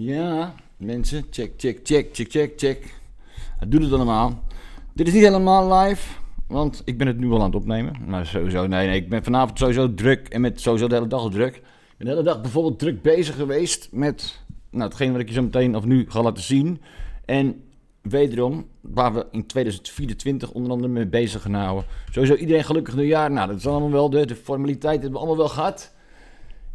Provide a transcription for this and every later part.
Ja, mensen, check. Het doet het allemaal. Dit is niet helemaal live, want ik ben het nu al aan het opnemen. Maar sowieso, nee, ik ben vanavond sowieso druk en met sowieso de hele dag al druk. Ik ben de hele dag bijvoorbeeld druk bezig geweest met hetgeen wat ik je zo meteen of nu ga laten zien. En wederom, waar we in 2024 onder andere mee bezig gaan houden. Sowieso iedereen gelukkig nieuwjaar. Nou, dat is allemaal wel de formaliteit hebben we allemaal wel gehad.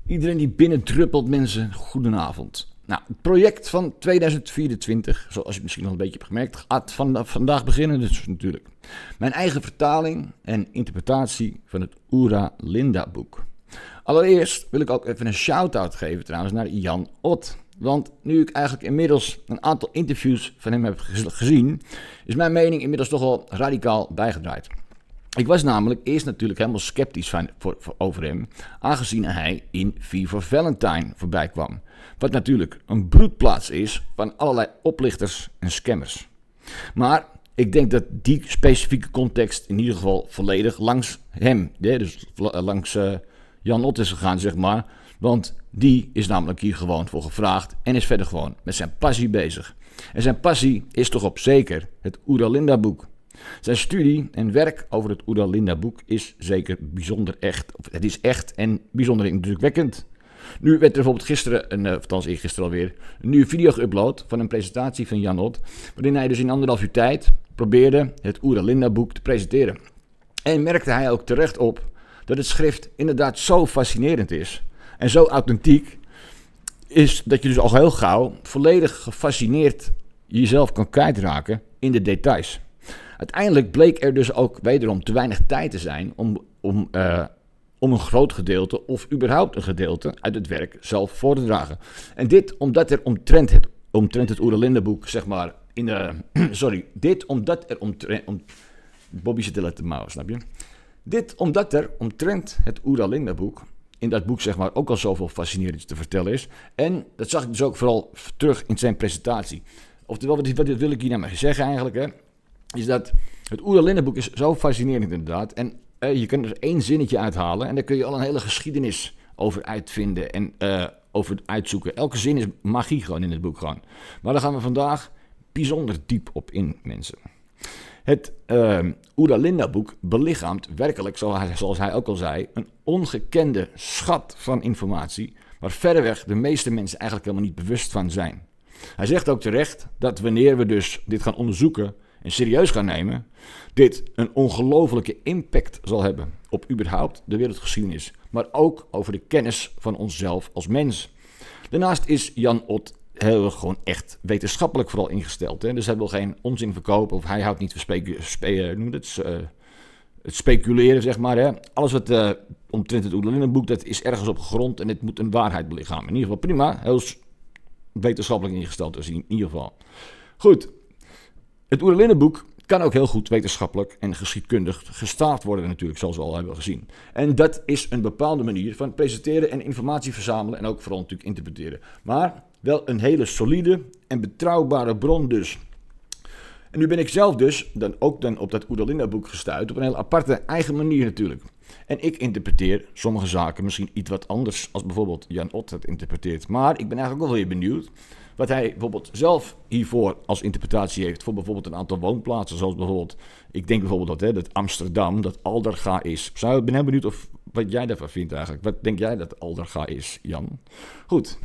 Iedereen die binnen druppelt, mensen, goedenavond. Nou, het project van 2024, zoals je misschien al een beetje hebt gemerkt, gaat vandaag beginnen dus natuurlijk. Mijn eigen vertaling en interpretatie van het Oera Linda boek. Allereerst wil ik ook even een shout-out geven trouwens naar Jan Ott. Want nu ik eigenlijk inmiddels een aantal interviews van hem heb gezien, is mijn mening inmiddels toch wel radicaal bijgedraaid. Ik was namelijk eerst natuurlijk helemaal sceptisch over hem, aangezien hij in V for Valentine voorbij kwam. Wat natuurlijk een broedplaats is van allerlei oplichters en scammers. Maar ik denk dat die specifieke context in ieder geval volledig langs hem, dus langs Jan Ott is gegaan, zeg maar. Want die is namelijk hier gewoon voor gevraagd en is verder gewoon met zijn passie bezig. En zijn passie is toch op zeker het Oera Linda boek. Zijn studie en werk over het Oera Linda boek is zeker bijzonder echt. Het is echt en bijzonder indrukwekkend. Nu werd er bijvoorbeeld gisteren, althans eergisteren alweer, een nieuwe video geüpload van een presentatie van Jan Ott, waarin hij dus in 1,5 uur tijd probeerde het Oera Linda boek te presenteren. En merkte hij ook terecht op dat het schrift inderdaad zo fascinerend is en zo authentiek is dat je dus al heel gauw volledig gefascineerd jezelf kan kwijtraken in de details. Uiteindelijk bleek er dus ook wederom te weinig tijd te zijn om een groot gedeelte of überhaupt een gedeelte uit het werk zelf voor te dragen. En dit omdat er omtrent het Oera Linda boek, zeg maar, Bobby zit te letten mouwen, snap je? Dit omdat er omtrent het Oera Linda boek, in dat boek zeg maar ook al zoveel fascinerends te vertellen is. En dat zag ik dus ook vooral terug in zijn presentatie. Oftewel, wat wil ik hier nou maar zeggen eigenlijk, hè? Is dat het Oera Linda boek is zo fascinerend inderdaad. En je kunt er 1 zinnetje uithalen en daar kun je al een hele geschiedenis over uitvinden en over uitzoeken. Elke zin is magie gewoon in het boek gewoon. Maar daar gaan we vandaag bijzonder diep op in, mensen. Het Oera Linda boek belichaamt werkelijk, zoals hij ook al zei, een ongekende schat van informatie, waar verreweg de meeste mensen eigenlijk helemaal niet bewust van zijn. Hij zegt ook terecht dat wanneer we dus dit gaan onderzoeken en serieus gaan nemen, dit een ongelofelijke impact zal hebben op überhaupt de wereldgeschiedenis, maar ook over de kennis van onszelf als mens. Daarnaast is Jan Ott heel gewoon echt wetenschappelijk vooral ingesteld. Hè? Dus hij wil geen onzin verkopen of hij houdt niet van het speculeren, zeg maar. Hè? Alles wat omtrent het Oera Linda boek, dat is ergens op gegrond en het moet een waarheid belichamen. In ieder geval prima, heel wetenschappelijk ingesteld dus in ieder geval. Goed, het Oera Linda boek kan ook heel goed wetenschappelijk en geschiedkundig gestaafd worden natuurlijk, zoals we al hebben gezien. En dat is een bepaalde manier van presenteren en informatie verzamelen en ook vooral natuurlijk interpreteren. Maar wel een hele solide en betrouwbare bron dus. En nu ben ik zelf dus dan op dat Oera Linda boek gestuurd op een hele aparte eigen manier natuurlijk. En ik interpreteer sommige zaken misschien iets wat anders als bijvoorbeeld Jan Ott het interpreteert. Maar ik ben eigenlijk wel weer benieuwd wat hij bijvoorbeeld zelf hiervoor als interpretatie heeft voor bijvoorbeeld een aantal woonplaatsen. Zoals bijvoorbeeld, ik denk bijvoorbeeld dat Amsterdam, dat Alderga is. Ik ben heel benieuwd wat jij daarvan vindt eigenlijk. Wat denk jij dat Alderga is, Jan? Goed.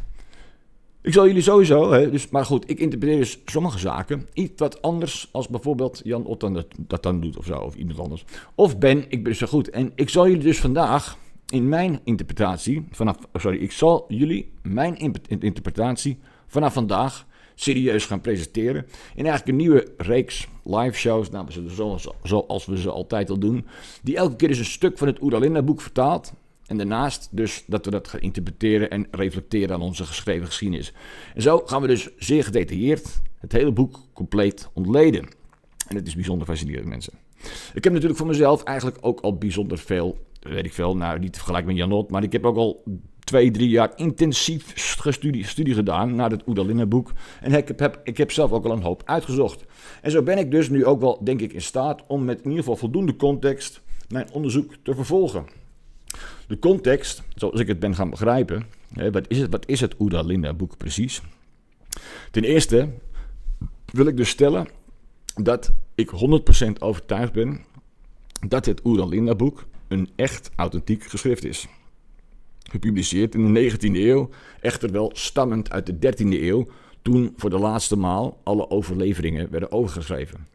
Ik zal jullie sowieso, maar goed, ik interpreteer dus sommige zaken iets wat anders als bijvoorbeeld Jan Ott dat dan doet of zo, of iemand anders. Ik ben zo goed. En ik zal jullie dus vandaag in mijn interpretatie, interpretatie vanaf vandaag serieus gaan presenteren. In eigenlijk een nieuwe reeks live shows, zoals we ze altijd al doen, die elke keer dus een stuk van het Oera Linda boek vertaalt. En daarnaast dus dat we dat gaan interpreteren en reflecteren aan onze geschreven geschiedenis. En zo gaan we dus zeer gedetailleerd het hele boek compleet ontleden. En het is bijzonder fascinerend, mensen. Ik heb natuurlijk voor mezelf eigenlijk ook al bijzonder veel, weet ik veel, nou niet te vergelijken met Jan Ott, maar ik heb ook al 2-3 jaar intensief studie gedaan naar het Oera Linda boek. En ik heb zelf ook al een hoop uitgezocht. En zo ben ik dus nu ook wel, denk ik, in staat om met in ieder geval voldoende context mijn onderzoek te vervolgen. De context, zoals ik het ben gaan begrijpen, wat is het Oera Linda boek precies? Ten eerste wil ik dus stellen dat ik 100% overtuigd ben dat het Oera Linda boek een echt authentiek geschrift is. Gepubliceerd in de 19e eeuw, echter wel stammend uit de 13e eeuw, toen voor de laatste maal alle overleveringen werden overgeschreven.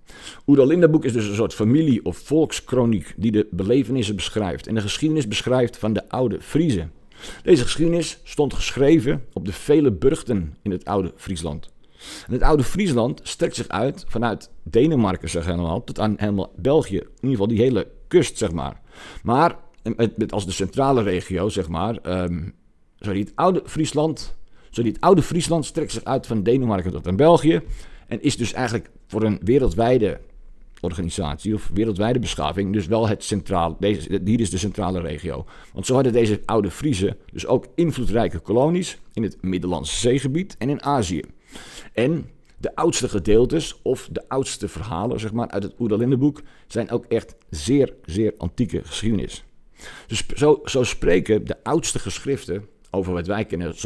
Oera Linda boek is dus een soort familie- of volkskroniek die de belevenissen beschrijft en de geschiedenis beschrijft van de oude Friezen. Deze geschiedenis stond geschreven op de vele burchten in het oude Friesland. En het oude Friesland strekt zich uit vanuit Denemarken, zeg helemaal, tot aan helemaal België. In ieder geval die hele kust, zeg maar. Maar als de centrale regio, zeg maar, het oude Friesland strekt zich uit van Denemarken tot aan België. En is dus eigenlijk voor een wereldwijde organisatie of wereldwijde beschaving dus wel het centraal. Hier is de centrale regio. Want zo hadden deze oude Friezen dus ook invloedrijke kolonies in het Middellandse zeegebied en in Azië. En de oudste gedeeltes of de oudste verhalen, zeg maar, uit het Oera Linda boek zijn ook echt zeer, zeer antieke geschiedenis. Dus zo spreken de oudste geschriften over wat wij kennen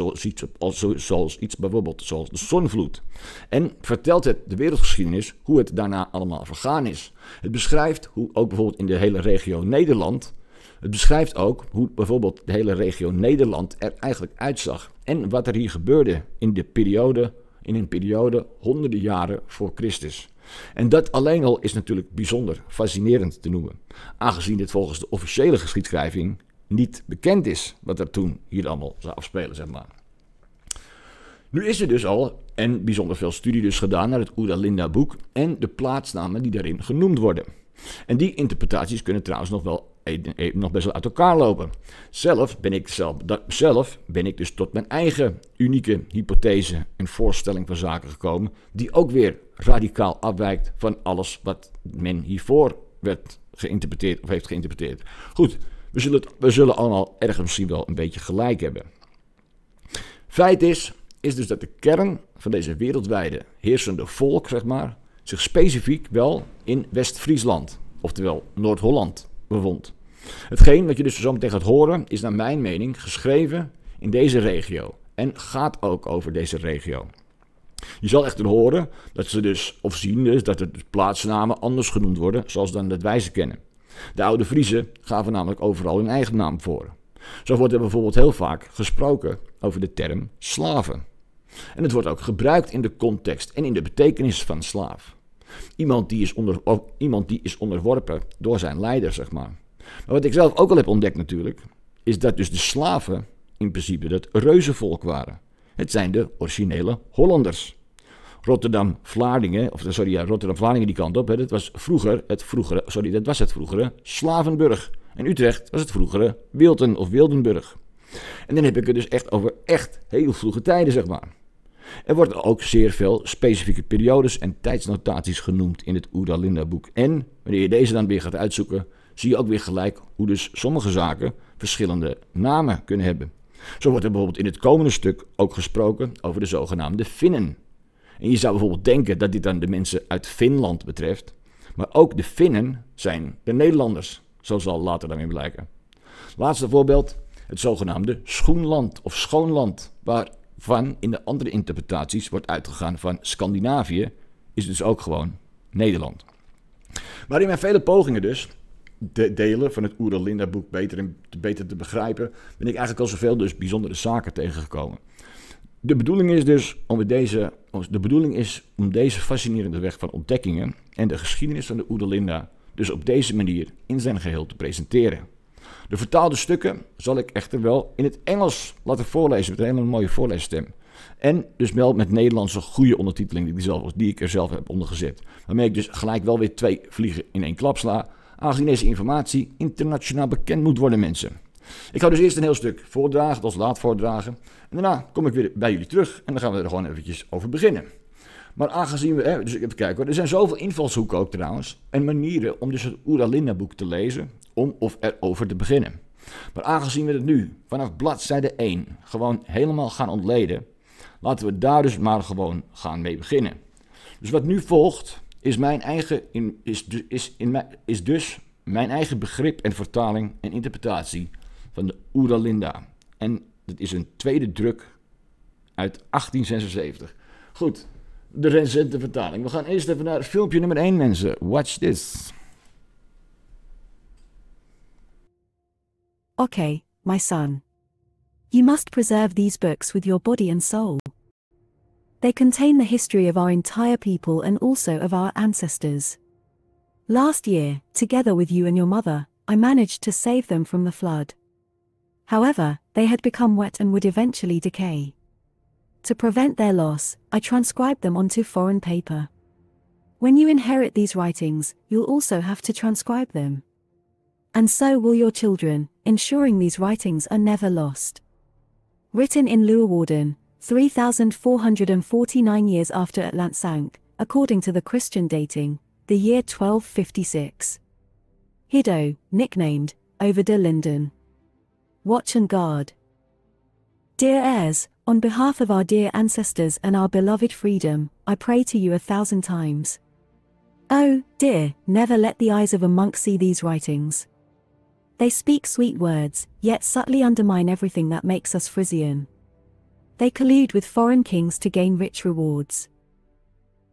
zoals iets bijvoorbeeld zoals de zonvloed. En vertelt het de wereldgeschiedenis hoe het daarna allemaal vergaan is. Het beschrijft hoe ook bijvoorbeeld in de hele regio Nederland, het beschrijft ook hoe bijvoorbeeld de hele regio Nederland er eigenlijk uitzag. En wat er hier gebeurde in een periode honderden jaren voor Christus. En dat alleen al is natuurlijk bijzonder fascinerend te noemen. Aangezien dit volgens de officiële geschiedschrijving niet bekend is wat er toen hier allemaal zou afspelen, zeg maar. Nu is er dus al en bijzonder veel studie dus gedaan naar het Oera Linda boek en de plaatsnamen die daarin genoemd worden. En die interpretaties kunnen trouwens nog best wel uit elkaar lopen. Zelf ben ik dus tot mijn eigen unieke hypothese en voorstelling van zaken gekomen, die ook weer radicaal afwijkt van alles wat men hiervoor werd geïnterpreteerd of heeft geïnterpreteerd. Goed, we zullen allemaal ergens misschien wel een beetje gelijk hebben. Feit is dus dat de kern van deze wereldwijde heersende volk, zeg maar, zich specifiek wel in West-Friesland, oftewel Noord-Holland, bevond. Hetgeen wat je dus zo meteen gaat horen is naar mijn mening geschreven in deze regio en gaat ook over deze regio. Je zal echter horen dat ze dus, of zien dus, dat de plaatsnamen anders genoemd worden zoals dan dat wij ze kennen. De oude Friezen gaven namelijk overal hun eigen naam voor. Zo wordt er bijvoorbeeld heel vaak gesproken over de term slaven. En het wordt ook gebruikt in de context en in de betekenis van slaaf. Iemand die is onderworpen door zijn leider, zeg maar. Maar wat ik zelf ook al heb ontdekt natuurlijk, is dat dus de slaven in principe dat reuzenvolk waren. Het zijn de originele Hollanders. Rotterdam-Vlaardingen die kant op, dat was het vroegere Slavenburg. En Utrecht was het vroegere Wilten of Wildenburg. En dan heb ik het dus echt over echt heel vroege tijden, zeg maar. Er worden ook zeer veel specifieke periodes en tijdsnotaties genoemd in het Oera Linda boek. En wanneer je deze dan weer gaat uitzoeken, zie je ook weer gelijk hoe dus sommige zaken verschillende namen kunnen hebben. Zo wordt er bijvoorbeeld in het komende stuk ook gesproken over de zogenaamde Finnen. En je zou bijvoorbeeld denken dat dit dan de mensen uit Finland betreft, maar ook de Finnen zijn de Nederlanders, zo zal later dan weer blijken. Laatste voorbeeld, het zogenaamde Schoenland of Schoonland, waarvan in de andere interpretaties wordt uitgegaan van Scandinavië, is dus ook gewoon Nederland. Maar in mijn vele pogingen dus, de delen van het Oera Linda boek beter te begrijpen, ben ik eigenlijk al zoveel dus bijzondere zaken tegengekomen. De bedoeling is om deze fascinerende weg van ontdekkingen en de geschiedenis van de Oera Linda dus op deze manier in zijn geheel te presenteren. De vertaalde stukken zal ik echter wel in het Engels laten voorlezen met een hele mooie voorleesstem. En dus wel met Nederlandse goede ondertiteling die ik er zelf heb ondergezet. Waarmee ik dus gelijk wel weer 2 vliegen in 1 klap sla, aangezien deze informatie internationaal bekend moet worden, mensen. Ik ga dus eerst een heel stuk voordragen, als laat voordragen. En daarna kom ik weer bij jullie terug en dan gaan we er gewoon eventjes over beginnen. Maar aangezien we, dus even kijken hoor, er zijn zoveel invalshoeken ook trouwens en manieren om dus het Oera Linda boek te lezen, om of erover te beginnen. Maar aangezien we het nu vanaf bladzijde 1 gewoon helemaal gaan ontleden, laten we daar dus maar gewoon gaan mee beginnen. Dus wat nu volgt is dus mijn eigen begrip en vertaling en interpretatie van de Oera Linda. En dat is een tweede druk uit 1876. Goed, de recente vertaling. We gaan eerst even naar filmpje nummer 1, mensen. Watch this. Okay, my son. You must preserve these books with your body and soul. They contain the history of our entire people and also of our ancestors. Last year, together with you and your mother, I managed to save them from the flood. However, they had become wet and would eventually decay. To prevent their loss, I transcribed them onto foreign paper. When you inherit these writings, you'll also have to transcribe them. And so will your children, ensuring these writings are never lost. Written in Leeuwarden, 3,449 years after Atlant sank, according to the Christian dating, the year 1256. Hiddo, nicknamed Oera Linda. Watch and guard. Dear heirs, on behalf of our dear ancestors and our beloved freedom, I pray to you 1,000 times. Oh, dear, never let the eyes of a monk see these writings. They speak sweet words, yet subtly undermine everything that makes us Frisian. They collude with foreign kings to gain rich rewards.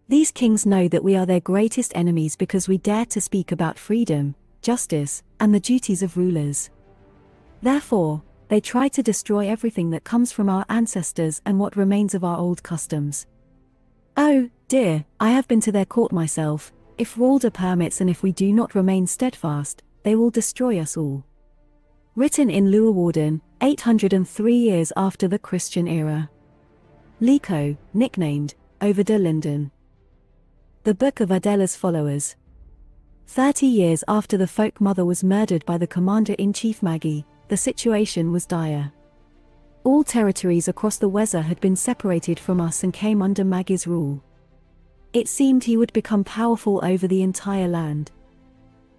These kings know that we are their greatest enemies because we dare to speak about freedom, justice, and the duties of rulers. Therefore, they try to destroy everything that comes from our ancestors and what remains of our old customs. Oh, dear, I have been to their court myself. If Walder permits and if we do not remain steadfast, they will destroy us all. Written in Leeuwarden, 803 years after the Christian era. Lico, nicknamed Oera Linda. The Book of Adela's followers. 30 years after the folk mother was murdered by the commander-in-chief Maggie, the situation was dire. All territories across the Weser had been separated from us and came under Maggie's rule. It seemed he would become powerful over the entire land.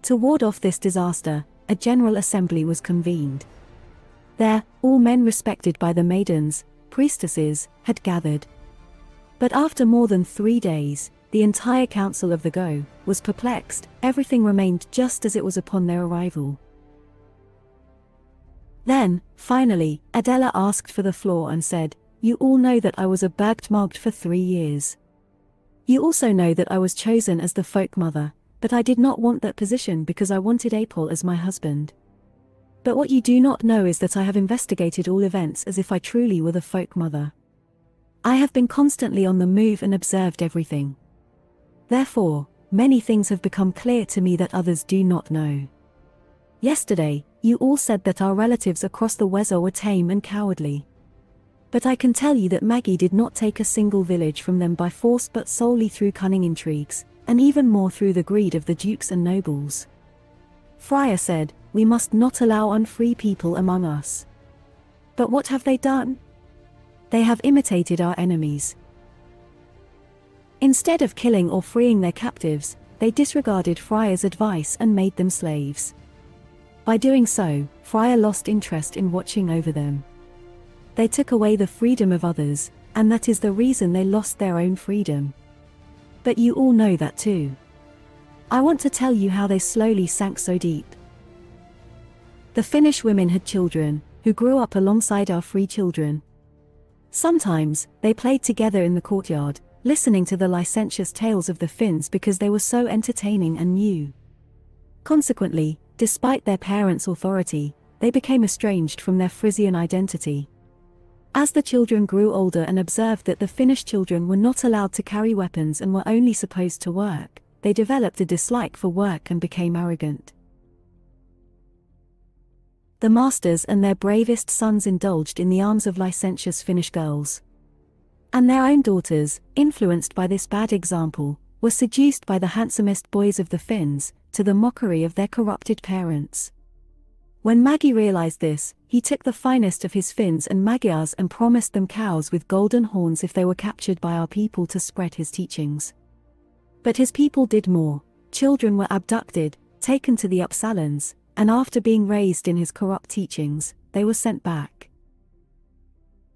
To ward off this disaster, a general assembly was convened. There, all men respected by the maidens, priestesses, had gathered. But after more than 3 days, the entire council of the Go was perplexed. Everything remained just as it was upon their arrival. Then, finally, Adela asked for the floor and said, "You all know that I was a Bergtmagd for 3 years. You also know that I was chosen as the folk mother, but I did not want that position because I wanted Apol as my husband. But what you do not know is that I have investigated all events as if I truly were the folk mother. I have been constantly on the move and observed everything. Therefore, many things have become clear to me that others do not know. Yesterday, you all said that our relatives across the Weser were tame and cowardly. But I can tell you that Maggie did not take a single village from them by force but solely through cunning intrigues, and even more through the greed of the dukes and nobles. Friar said, we must not allow unfree people among us. But what have they done? They have imitated our enemies. Instead of killing or freeing their captives, they disregarded Friar's advice and made them slaves. By doing so, Friar lost interest in watching over them. They took away the freedom of others, and that is the reason they lost their own freedom. But you all know that too. I want to tell you how they slowly sank so deep. The Finnish women had children, who grew up alongside our free children. Sometimes, they played together in the courtyard, listening to the licentious tales of the Finns because they were so entertaining and new. Consequently, despite their parents' authority, they became estranged from their Frisian identity. As the children grew older and observed that the Finnish children were not allowed to carry weapons and were only supposed to work, they developed a dislike for work and became arrogant. The masters and their bravest sons indulged in the arms of licentious Finnish girls. And their own daughters, influenced by this bad example, were seduced by the handsomest boys of the Finns, to the mockery of their corrupted parents. When Maggie realized this, he took the finest of his Finns and Magyars and promised them cows with golden horns if they were captured by our people to spread his teachings. But his people did more. Children were abducted, taken to the Uppsalans, and after being raised in his corrupt teachings, they were sent back.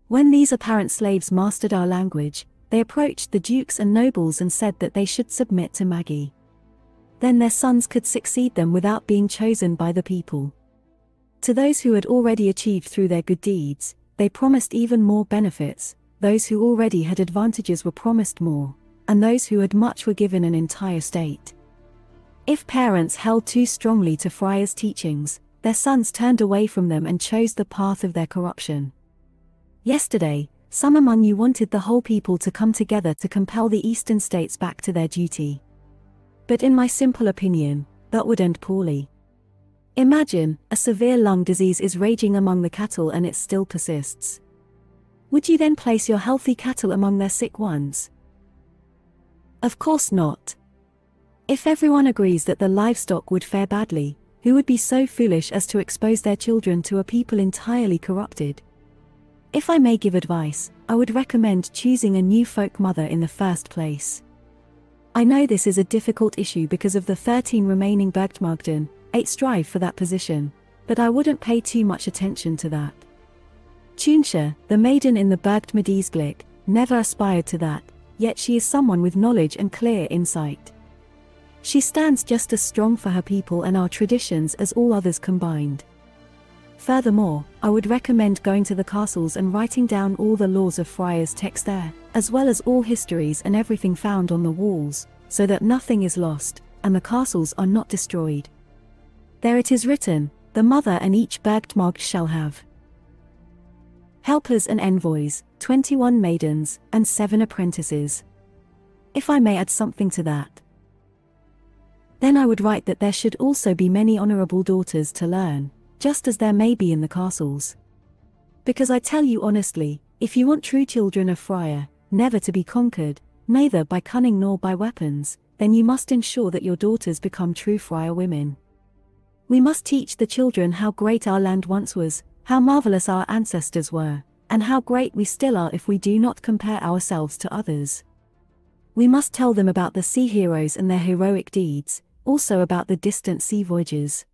When these apparent slaves mastered our language, they approached the dukes and nobles and said that they should submit to Maggie. Then their sons could succeed them without being chosen by the people. To those who had already achieved through their good deeds, they promised even more benefits, those who already had advantages were promised more, and those who had much were given an entire state. If parents held too strongly to friars' teachings, their sons turned away from them and chose the path of their corruption. Yesterday, some among you wanted the whole people to come together to compel the eastern states back to their duty. But in my simple opinion, that would end poorly. Imagine, a severe lung disease is raging among the cattle and it still persists. Would you then place your healthy cattle among their sick ones? Of course not. If everyone agrees that the livestock would fare badly, who would be so foolish as to expose their children to a people entirely corrupted? If I may give advice, I would recommend choosing a new folk mother in the first place. I know this is a difficult issue because of the 13 remaining Bergtmagden, 8 strive for that position, but I wouldn't pay too much attention to that. Tunsha, the maiden in the Bergtmedisblick, never aspired to that, yet she is someone with knowledge and clear insight. She stands just as strong for her people and our traditions as all others combined. Furthermore, I would recommend going to the castles and writing down all the laws of friars' text there, as well as all histories and everything found on the walls, so that nothing is lost, and the castles are not destroyed. There it is written, the mother and each Bergtmagd shall have helpers and envoys, 21 maidens, and 7 apprentices. If I may add something to that, then I would write that there should also be many honorable daughters to learn, just as there may be in the castles. Because I tell you honestly, if you want true children of friar, never to be conquered, neither by cunning nor by weapons, then you must ensure that your daughters become true friar women. We must teach the children how great our land once was, how marvelous our ancestors were, and how great we still are if we do not compare ourselves to others. We must tell them about the sea heroes and their heroic deeds, also about the distant sea voyages.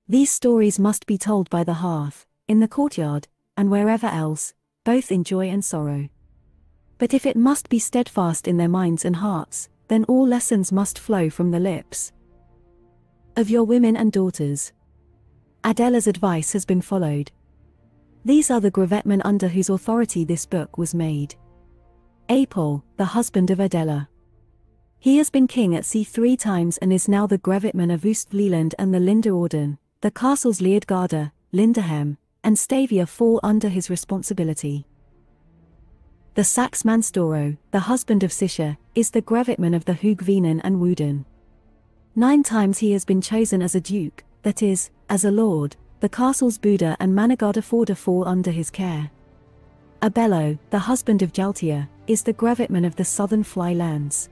These stories must be told by the hearth, in the courtyard, and wherever else, both in joy and sorrow. But if it must be steadfast in their minds and hearts, then all lessons must flow from the lips of your women and daughters. Adela's advice has been followed. These are the gravetmen under whose authority this book was made. Apol, the husband of Adela. He has been king at sea 3 times and is now the gravetman of Oostvlieland and the Linderorden. The castles Leerdgarde, Linderhem, and Stavia fall under his responsibility. The Saxman Storo, the husband of Sisha, is the gravetman of the Hoogvenen and Woeden. 9 times he has been chosen as a duke, that is, as a lord. The castles Buda and Manigardeforda fall under his care. Abello, the husband of Jaltia, is the gravetman of the southern fly lands.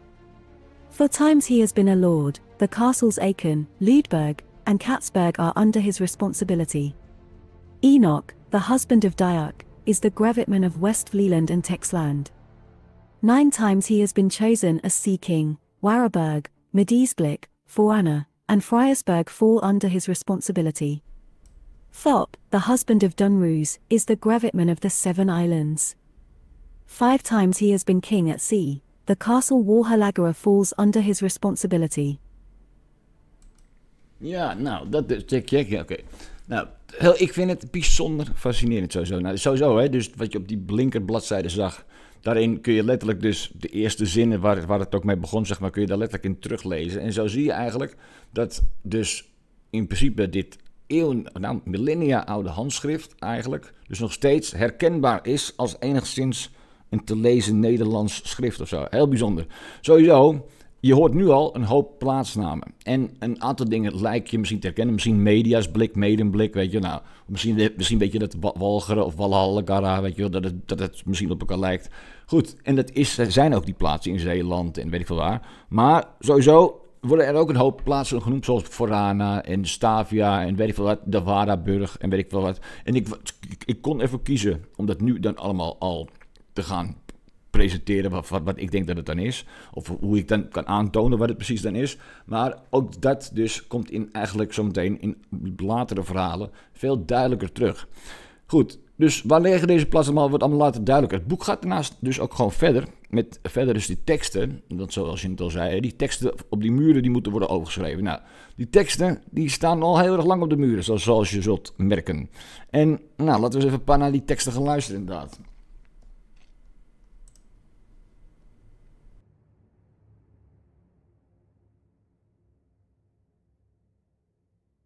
4 times he has been a lord. The castles Aachen, Ludberg, and Katzberg are under his responsibility. Enoch, the husband of Diuk, is the gravetman of Westvlieland and Texland. 9 times he has been chosen as sea king. Warraberg, Medisblick, Foana, and Fryersberg fall under his responsibility. Thop, the husband of Dunroos, is the gravetman of the 7 islands. 5 times he has been king at sea. The castle Walhalagara falls under his responsibility. Ja, nou, dat is check. Oké. Nou, ik vind het bijzonder fascinerend sowieso. Nou, sowieso, hè, dus wat je op die blinkerbladzijde zag, daarin kun je letterlijk dus de eerste zinnen waar het ook mee begon, zeg maar, kun je daar letterlijk in teruglezen. En zo zie je eigenlijk dat dus in principe dit millennia oude handschrift eigenlijk dus nog steeds herkenbaar is als enigszins een te lezen Nederlands schrift of zo. Heel bijzonder. Sowieso, je hoort nu al een hoop plaatsnamen. En een aantal dingen lijkt je misschien te herkennen. Misschien Media's blik, Medemblik, weet je. Nou, misschien weet je dat Walcheren of Walhallagara, weet je, dat het misschien op elkaar lijkt. Goed, en zijn ook die plaatsen in Zeeland en weet ik veel waar. Maar sowieso worden er ook een hoop plaatsen genoemd, zoals Forana en Stavia en weet ik veel wat, de Waraburg en weet ik veel wat. En ik kon ervoor kiezen om dat nu dan allemaal al te gaan presenteren wat ik denk dat het dan is. Of hoe ik dan kan aantonen wat het precies dan is. Maar ook dat dus komt eigenlijk zometeen in latere verhalen veel duidelijker terug. Goed, dus waar liggen deze plaatsen allemaal, wordt allemaal later duidelijker. Het boek gaat daarnaast dus ook gewoon verder. met verder dus die teksten, dat zoals je het al zei, die teksten op die muren die moeten worden overgeschreven. Nou, die teksten die staan al heel erg lang op de muren, zoals je zult merken. En nou, laten we eens even een paar naar die teksten gaan luisteren inderdaad.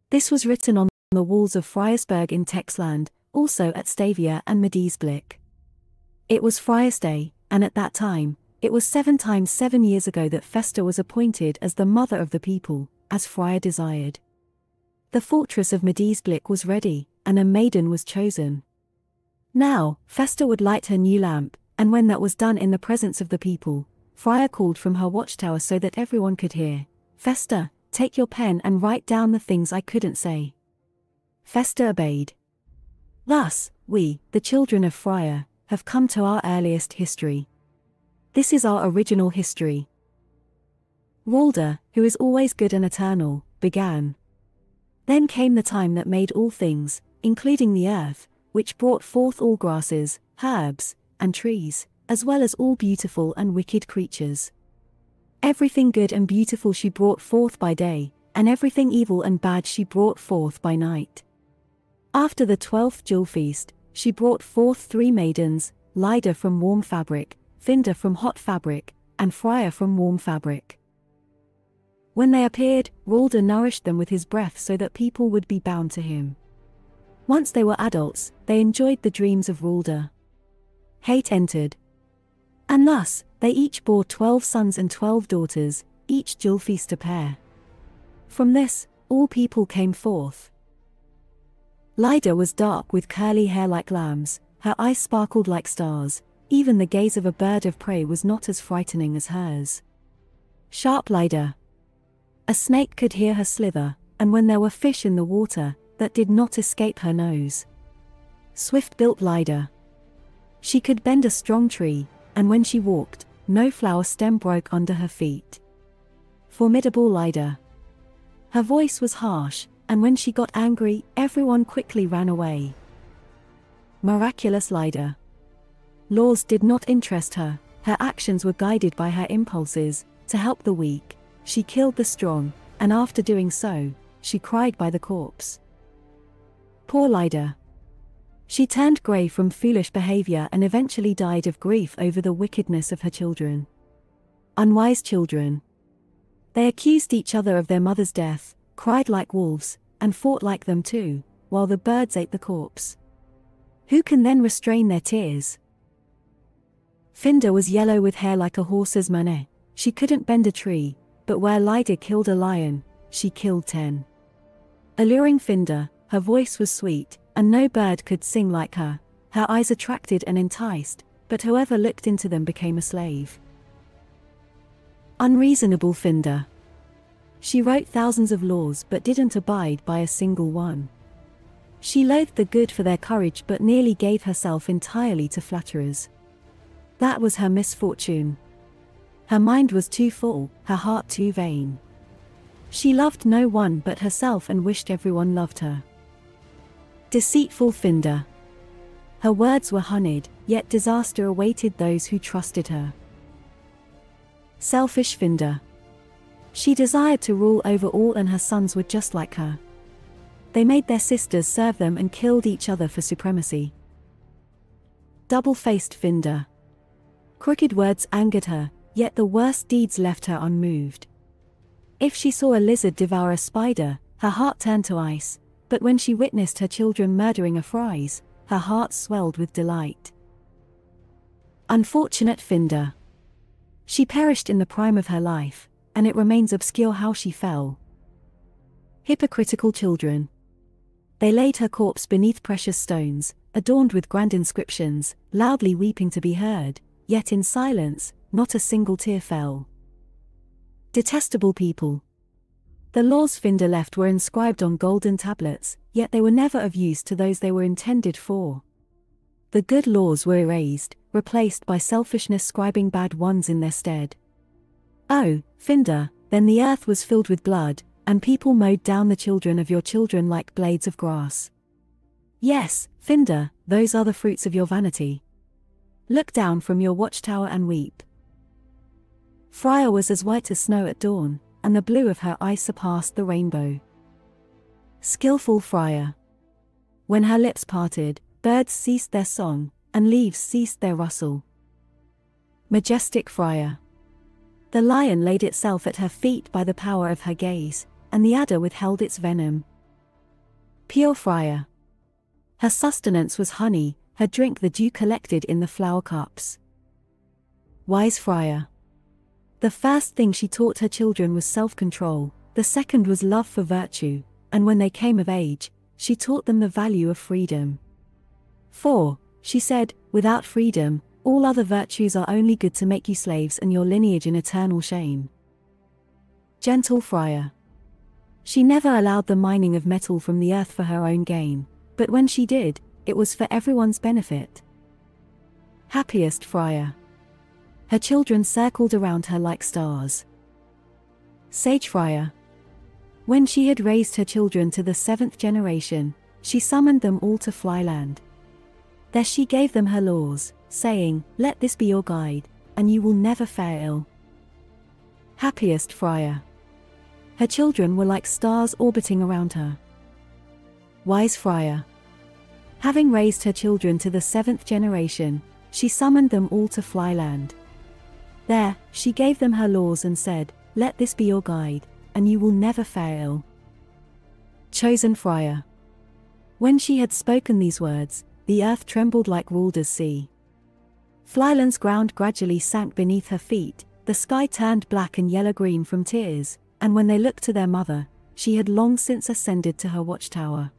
This was written on the walls of Fryersburg in Texland, also at Stavia and Medisblik. It was Friar's Day, and at that time, it was 7 times 7 years ago that Festa was appointed as the mother of the people, as Friar desired. The fortress of Medisblik was ready, and a maiden was chosen. Now, Festa would light her new lamp, and when that was done in the presence of the people, Friar called from her watchtower so that everyone could hear, "Festa, take your pen and write down the things I couldn't say." Festa obeyed. Thus, we, the children of Friar, have come to our earliest history. This is our original history. Ralda, who is always good and eternal, began. Then came the time that made all things, including the earth, which brought forth all grasses, herbs, and trees, as well as all beautiful and wicked creatures. Everything good and beautiful she brought forth by day, and everything evil and bad she brought forth by night. After the 12th jewel feast, she brought forth 3 maidens, Lida from warm fabric, Finda from hot fabric, and Friar from warm fabric. When they appeared, Ralda nourished them with his breath so that people would be bound to him. Once they were adults, they enjoyed the dreams of Ralda. Hate entered. And thus, they each bore 12 sons and 12 daughters, each jewel feast a pair. From this, all people came forth. Lida was dark with curly hair like lambs, her eyes sparkled like stars, even the gaze of a bird of prey was not as frightening as hers. Sharp Lida. A snake could hear her slither, and when there were fish in the water, that did not escape her nose. Swift-built Lida. She could bend a strong tree, and when she walked, no flower stem broke under her feet. Formidable Lida. Her voice was harsh, and when she got angry, everyone quickly ran away. Miraculous Lida. Laws did not interest her, her actions were guided by her impulses. To help the weak, she killed the strong, and after doing so, she cried by the corpse. Poor Lida. She turned grey from foolish behavior and eventually died of grief over the wickedness of her children. Unwise children. They accused each other of their mother's death, cried like wolves, and fought like them too, while the birds ate the corpse. Who can then restrain their tears? Finda was yellow with hair like a horse's mane. She couldn't bend a tree, but where Lida killed a lion, she killed 10. Alluring Finda, her voice was sweet, and no bird could sing like her. Her eyes attracted and enticed, but whoever looked into them became a slave. Unreasonable Finda. She wrote thousands of laws but didn't abide by a single one. She loathed the good for their courage but nearly gave herself entirely to flatterers. That was her misfortune. Her mind was too full, her heart too vain. She loved no one but herself and wished everyone loved her. Deceitful Finda. Her words were honeyed, yet disaster awaited those who trusted her. Selfish Finda. She desired to rule over all and her sons were just like her. They made their sisters serve them and killed each other for supremacy. Double-faced Finda. Crooked words angered her, yet the worst deeds left her unmoved. If she saw a lizard devour a spider, her heart turned to ice, but when she witnessed her children murdering a fries, her heart swelled with delight. Unfortunate Finda. She perished in the prime of her life, and it remains obscure how she fell. Hypocritical children. They laid her corpse beneath precious stones, adorned with grand inscriptions, loudly weeping to be heard, yet in silence, not a single tear fell. Detestable people. The laws Finda left were inscribed on golden tablets, yet they were never of use to those they were intended for. The good laws were erased, replaced by selfishness scribing bad ones in their stead. Oh, Finda, then the earth was filled with blood, and people mowed down the children of your children like blades of grass. Yes, Finda, those are the fruits of your vanity. Look down from your watchtower and weep, Freya was as white as snow at dawn, and the blue of her eyes surpassed the rainbow. Skillful Freya. When her lips parted, birds ceased their song, and leaves ceased their rustle. Majestic Freya. The lion laid itself at her feet by the power of her gaze, and the adder withheld its venom. Pure Freya. Her sustenance was honey, her drink the dew collected in the flower cups. Wise Freya. The first thing she taught her children was self-control, the second was love for virtue, and when they came of age, she taught them the value of freedom. For, she said, without freedom, all other virtues are only good to make you slaves and your lineage in eternal shame. Gentle Freya. She never allowed the mining of metal from the earth for her own gain, but when she did, it was for everyone's benefit. Happiest Freya. Her children circled around her like stars. Sage Freya. When she had raised her children to the 7th generation, she summoned them all to Flyland. There she gave them her laws, saying, "Let this be your guide, and you will never fare ill." Happiest Freya. Her children were like stars orbiting around her. Wise Freya. Having raised her children to the 7th generation, she summoned them all to Flyland. There, she gave them her laws and said, "Let this be your guide, and you will never fare ill." Chosen Freya. When she had spoken these words, the earth trembled like Rulda's sea. Flyland's ground gradually sank beneath her feet, the sky turned black and yellow-green from tears, and when they looked to their mother, she had long since ascended to her watchtower.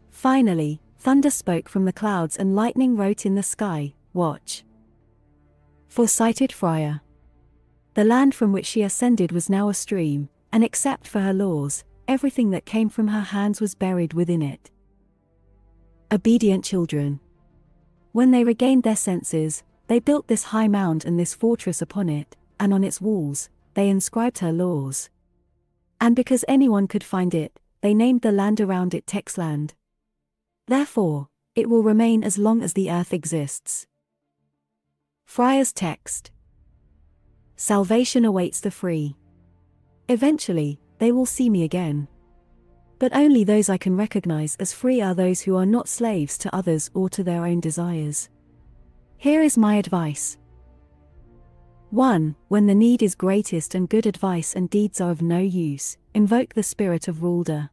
Finally, thunder spoke from the clouds and lightning wrote in the sky, "Watch." Foresighted Freya. The land from which she ascended was now a stream, and except for her laws, everything that came from her hands was buried within it. Obedient children. When they regained their senses, they built this high mound and this fortress upon it, and on its walls, they inscribed her laws. And because anyone could find it, they named the land around it Texland. Therefore, it will remain as long as the earth exists. Freya's text. Salvation awaits the free. Eventually, they will see me again. But only those I can recognize as free are those who are not slaves to others or to their own desires. Here is my advice. 1. When the need is greatest and good advice and deeds are of no use, invoke the spirit of Rulda.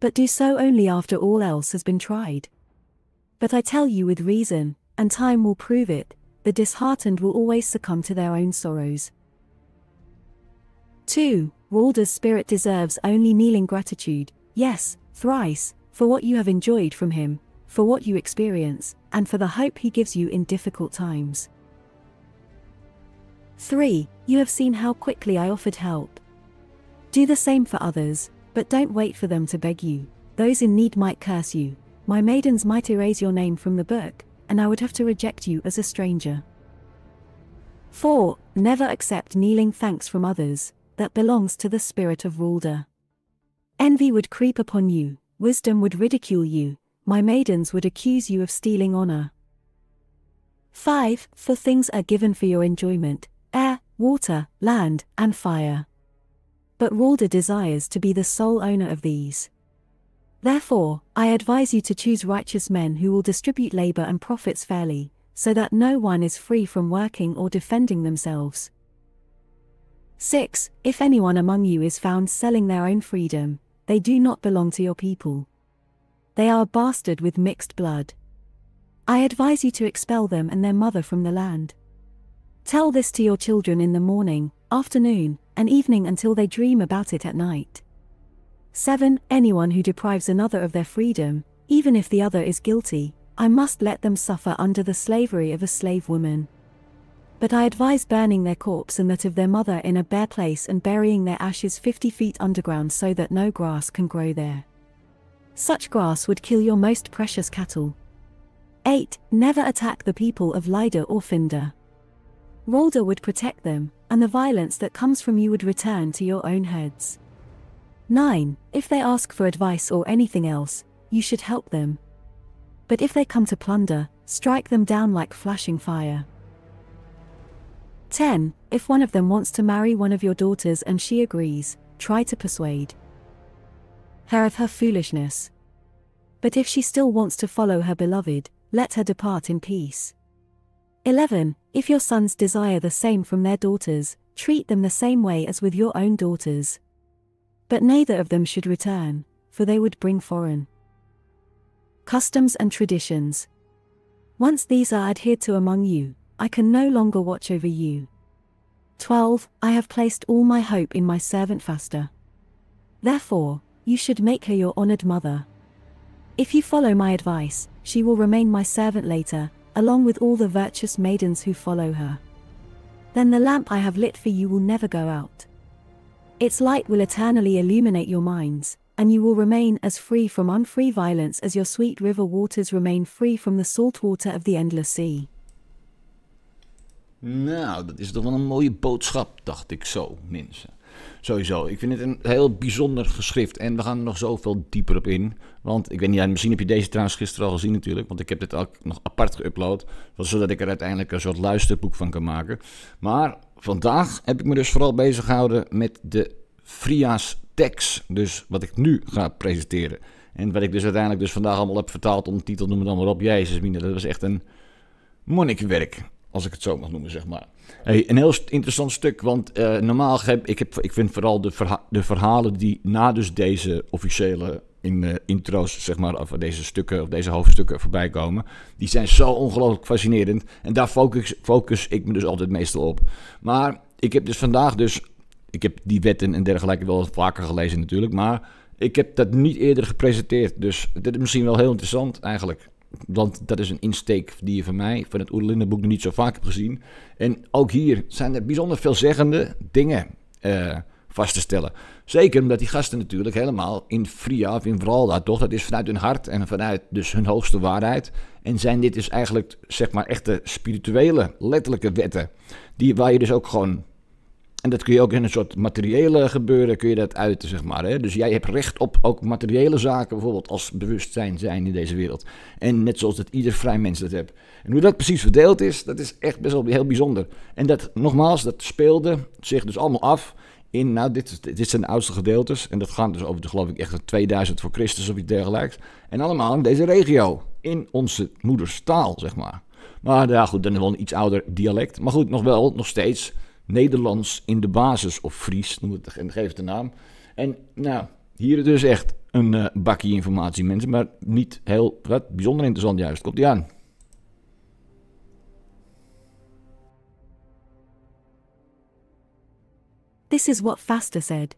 But do so only after all else has been tried. But I tell you with reason, and time will prove it, the disheartened will always succumb to their own sorrows. 2. Rulda's spirit deserves only kneeling gratitude, yes, thrice, for what you have enjoyed from him, for what you experience, and for the hope he gives you in difficult times. 3. You have seen how quickly I offered help. Do the same for others, but don't wait for them to beg you. Those in need might curse you. My maidens might erase your name from the book, and I would have to reject you as a stranger. 4. Never accept kneeling thanks from others, that belongs to the spirit of Rulda. Envy would creep upon you, wisdom would ridicule you, my maidens would accuse you of stealing honor. 5. For things are given for your enjoyment, air, water, land, and fire. But Rulda desires to be the sole owner of these. Therefore, I advise you to choose righteous men who will distribute labor and profits fairly, so that no one is free from working or defending themselves. 6. If anyone among you is found selling their own freedom, they do not belong to your people. They are a bastard with mixed blood. I advise you to expel them and their mother from the land. Tell this to your children in the morning, afternoon, and evening until they dream about it at night. 7. Anyone who deprives another of their freedom, even if the other is guilty, I must let them suffer under the slavery of a slave woman. But I advise burning their corpse and that of their mother in a bare place and burying their ashes 50 feet underground so that no grass can grow there. Such grass would kill your most precious cattle. 8. Never attack the people of Lida or Finda. Rulda would protect them, and the violence that comes from you would return to your own heads. 9. If they ask for advice or anything else, you should help them. But if they come to plunder, strike them down like flashing fire. 10. If one of them wants to marry one of your daughters and she agrees, try to persuade her of her foolishness. But if she still wants to follow her beloved, let her depart in peace. 11. If your sons desire the same from their daughters, treat them the same way as with your own daughters. But neither of them should return, for they would bring foreign customs and traditions. Once these are adhered to among you, I can no longer watch over you. 12. I have placed all my hope in my servant Fasta. Therefore, you should make her your honored mother. If you follow my advice, she will remain my servant later, along with all the virtuous maidens who follow her. Then the lamp I have lit for you will never go out. Its light will eternally illuminate your minds, and you will remain as free from unfree violence as your sweet river waters remain free from the salt water of the endless sea. Nou, dat is toch wel een mooie boodschap, dacht ik zo, mensen. Sowieso, ik vind het een heel bijzonder geschrift en we gaan er nog zoveel dieper op in. Want ik weet niet, misschien heb je deze trouwens gisteren al gezien natuurlijk, want ik heb dit ook nog apart geüpload, zodat ik er uiteindelijk een soort luisterboek van kan maken. Maar vandaag heb ik me dus vooral bezig gehouden met de Fria's tekst, dus wat ik nu ga presenteren. En wat ik dus uiteindelijk dus vandaag allemaal heb vertaald onder titel, noem het dan maar op, Jezus mine, dat was echt een monnikwerk. Als ik het zo mag noemen, zeg maar. Hey, een heel interessant stuk, want normaal ik vind vooral de verhalen die na dus deze officiële intro's, zeg maar, of deze stukken, of deze hoofdstukken voorbij komen, die zijn zo ongelooflijk fascinerend. En daar focus ik me dus altijd meestal op. Maar ik heb dus vandaag ik heb die wetten en dergelijke wel vaker gelezen natuurlijk, maar ik heb dat niet eerder gepresenteerd. Dus dit is misschien wel heel interessant eigenlijk. Want dat is een insteek die je van mij, van het Oera Linda boek, nog niet zo vaak hebt gezien. En ook hier zijn er bijzonder veelzeggende dingen vast te stellen. Zeker omdat die gasten natuurlijk helemaal in Fria, of in Vralda toch, dat is vanuit hun hart en vanuit dus hun hoogste waarheid. En zijn dit dus eigenlijk, zeg maar, echte spirituele, letterlijke wetten. Waar je dus ook gewoon... En dat kun je ook in een soort materiële gebeuren, kun je dat uiten, zeg maar. Hè? Dus jij hebt recht op ook materiële zaken, bijvoorbeeld als bewustzijn zijn in deze wereld. En net zoals dat ieder vrij mens dat heeft. En hoe dat precies verdeeld is, dat is echt best wel heel bijzonder. En dat, nogmaals, dat speelde zich dus allemaal af in, nou, dit zijn de oudste gedeeltes. En dat gaat dus over, geloof ik, echt 2000 voor Christus of iets dergelijks. En allemaal in deze regio, in onze moederstaal, zeg maar. Maar ja, goed, dan wel een iets ouder dialect. Maar goed, nog steeds... Nederlands in de basis, of Fries, noem het, en geef het de naam. En nou, hier dus echt een bakje informatie, mensen, maar niet heel bijzonder interessant juist. Komt ie aan. This is what Fasta said.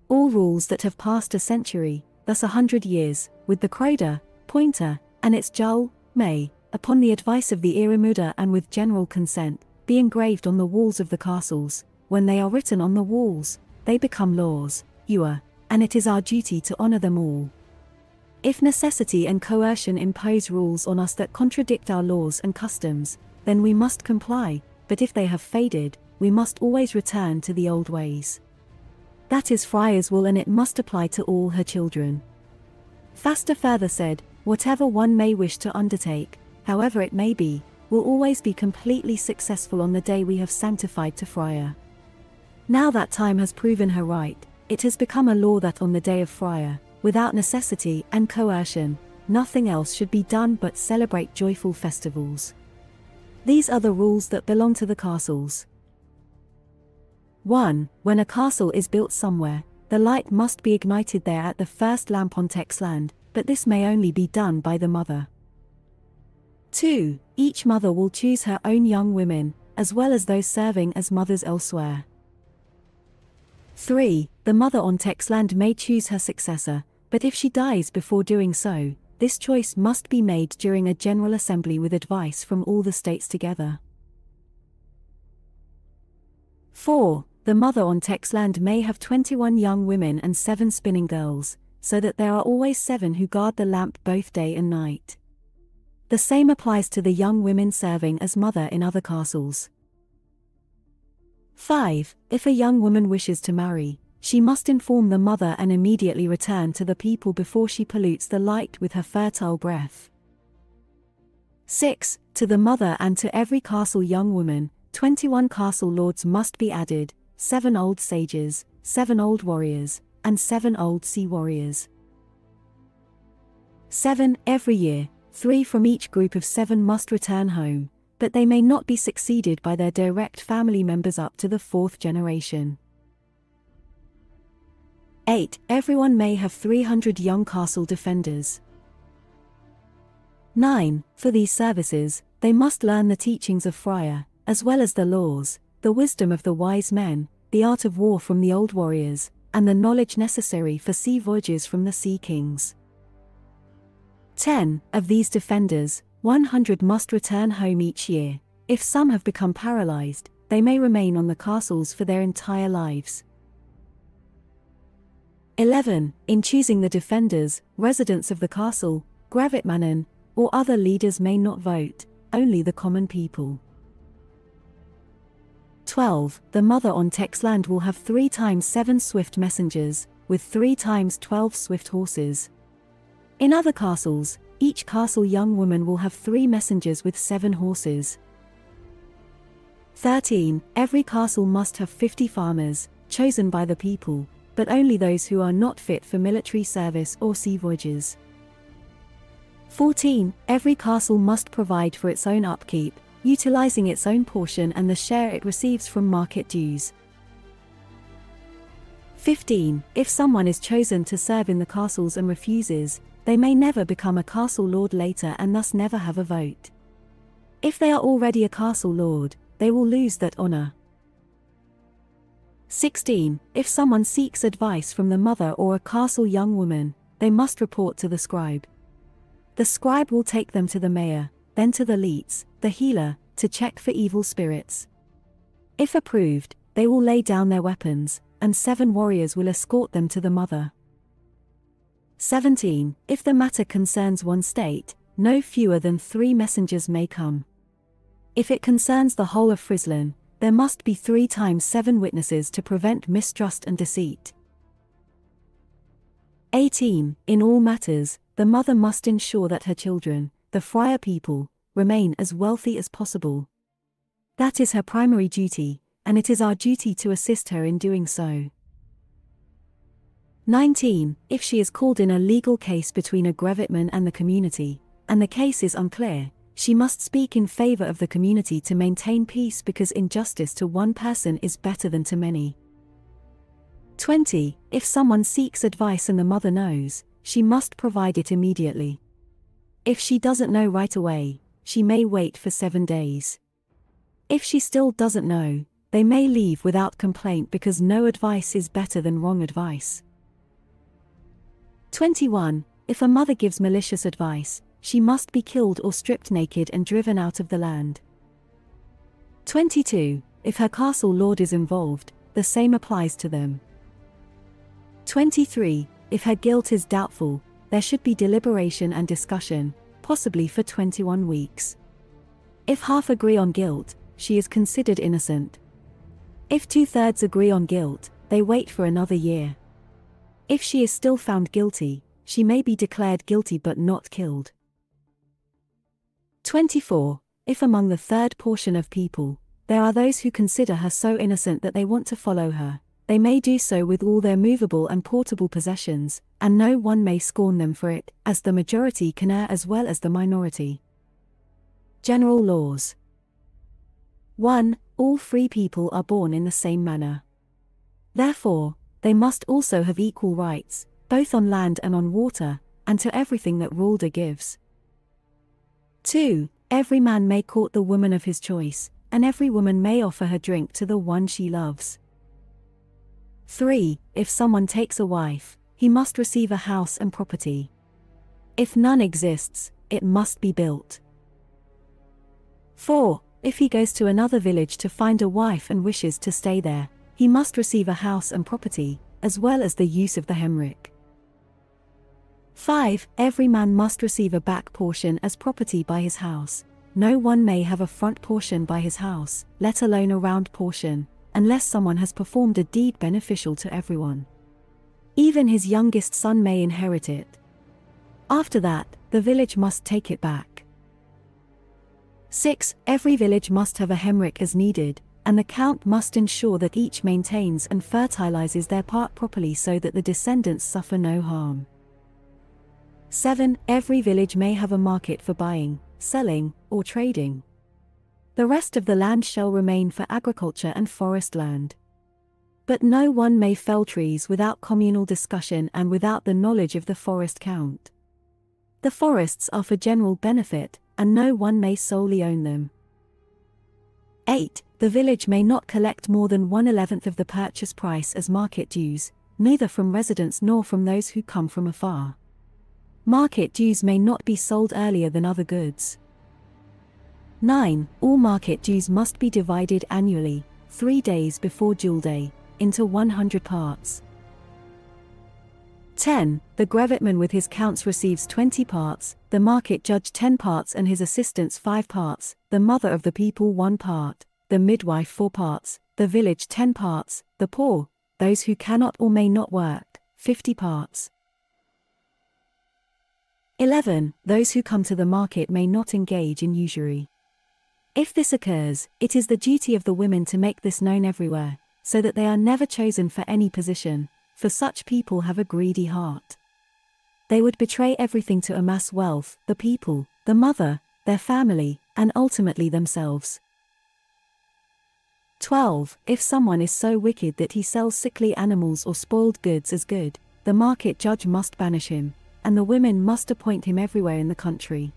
All rules that have passed a century, thus 100 years, with the Croda, pointer, and its Jul, may, upon the advice of the Iramuda and with general consent, be engraved on the walls of the castles. When they are written on the walls, they become laws, and it is our duty to honor them all. If necessity and coercion impose rules on us that contradict our laws and customs, then we must comply, but if they have faded, we must always return to the old ways. That is Freya's will, and it must apply to all her children. Fasta further said, whatever one may wish to undertake, however it may be, will always be completely successful on the day we have sanctified to Freya. Now that time has proven her right, it has become a law that on the day of Freya, without necessity and coercion, nothing else should be done but celebrate joyful festivals. These are the rules that belong to the castles. 1. When a castle is built somewhere, the light must be ignited there at the first lamp on Texland, but this may only be done by the mother. 2. Each mother will choose her own young women, as well as those serving as mothers elsewhere. 3. The mother on Texland may choose her successor, but if she dies before doing so, this choice must be made during a general assembly with advice from all the states together. 4. The mother on Texland may have 21 young women and 7 spinning girls, so that there are always 7 who guard the lamp both day and night. The same applies to the young women serving as mother in other castles. 5. If a young woman wishes to marry, she must inform the mother and immediately return to the people before she pollutes the light with her fertile breath. 6. To the mother and to every castle young woman, 21 castle lords must be added, 7 old sages, 7 old warriors, and 7 old sea warriors. 7. Every year, 3 from each group of 7 must return home, but they may not be succeeded by their direct family members up to the 4th generation. 8. Everyone may have 300 young castle defenders. 9. For these services, they must learn the teachings of Freya, as well as the laws, the wisdom of the wise men, the art of war from the old warriors, and the knowledge necessary for sea voyages from the sea kings. 10. Of these defenders, 100 must return home each year. If some have become paralyzed, they may remain on the castles for their entire lives. 11. In choosing the defenders, residents of the castle, Gravitmannen, or other leaders may not vote, only the common people. 12. The mother on Texland will have 3 times 7 swift messengers, with 3 times 12 swift horses. In other castles, each castle young woman will have 3 messengers with 7 horses. 13. Every castle must have 50 farmers, chosen by the people, but only those who are not fit for military service or sea voyages. 14. Every castle must provide for its own upkeep, utilizing its own portion and the share it receives from market dues. 15. If someone is chosen to serve in the castles and refuses, they may never become a castle lord later and thus never have a vote. If they are already a castle lord, they will lose that honor. 16. If someone seeks advice from the mother or a castle young woman, they must report to the scribe. The scribe will take them to the mayor, then to the leets, the healer, to check for evil spirits. If approved, they will lay down their weapons, and 7 warriors will escort them to the mother. 17. If the matter concerns one state, no fewer than 3 messengers may come. If it concerns the whole of Friesland, there must be 3 times 7 witnesses to prevent mistrust and deceit. 18. In all matters, the mother must ensure that her children, the Freya people, remain as wealthy as possible. That is her primary duty, and it is our duty to assist her in doing so. 19. If she is called in a legal case between a Gravitman and the community, and the case is unclear, she must speak in favor of the community to maintain peace because injustice to one person is better than to many. 20. If someone seeks advice and the mother knows, she must provide it immediately. If she doesn't know right away, she may wait for 7 days. If she still doesn't know, they may leave without complaint because no advice is better than wrong advice. 21. If a mother gives malicious advice, she must be killed or stripped naked and driven out of the land. 22. If her castle lord is involved, the same applies to them. 23. If her guilt is doubtful, there should be deliberation and discussion, possibly for 21 weeks. If half agree on guilt, she is considered innocent. If 2/3 agree on guilt, they wait for another year. If she is still found guilty, she may be declared guilty but not killed. 24. If among the 3rd portion of people, there are those who consider her so innocent that they want to follow her, they may do so with all their movable and portable possessions, and no one may scorn them for it, as the majority can err as well as the minority. General laws. 1. All free people are born in the same manner. Therefore, they must also have equal rights, both on land and on water, and to everything that Rulder gives. 2. Every man may court the woman of his choice, and every woman may offer her drink to the one she loves. 3. If someone takes a wife, he must receive a house and property. If none exists, it must be built. 4. If he goes to another village to find a wife and wishes to stay there, he must receive a house and property, as well as the use of the hemrick. 5. Every man must receive a back portion as property by his house. No one may have a front portion by his house, let alone a round portion, unless someone has performed a deed beneficial to everyone. Even his youngest son may inherit it. After that, the village must take it back. 6. Every village must have a hemrick as needed, and the count must ensure that each maintains and fertilizes their part properly so that the descendants suffer no harm. 7. Every village may have a market for buying, selling, or trading. The rest of the land shall remain for agriculture and forest land. But no one may fell trees without communal discussion and without the knowledge of the forest count. The forests are for general benefit, and no one may solely own them. 8. The village may not collect more than 1/11 of the purchase price as market dues, neither from residents nor from those who come from afar. Market dues may not be sold earlier than other goods. 9. All market dues must be divided annually, 3 days before Jewel Day, into 100 parts. 10. The grevitman with his counts receives 20 parts, the market judge 10 parts and his assistants 5 parts, the mother of the people 1 part, the midwife 4 parts, the village 10 parts, the poor, those who cannot or may not work, 50 parts. 11. Those who come to the market may not engage in usury. If this occurs, it is the duty of the women to make this known everywhere, so that they are never chosen for any position, for such people have a greedy heart. They would betray everything to amass wealth, the people, the mother, their family, and ultimately themselves. 12. If someone is so wicked that he sells sickly animals or spoiled goods as good, the market judge must banish him, and the women must appoint him everywhere in the country.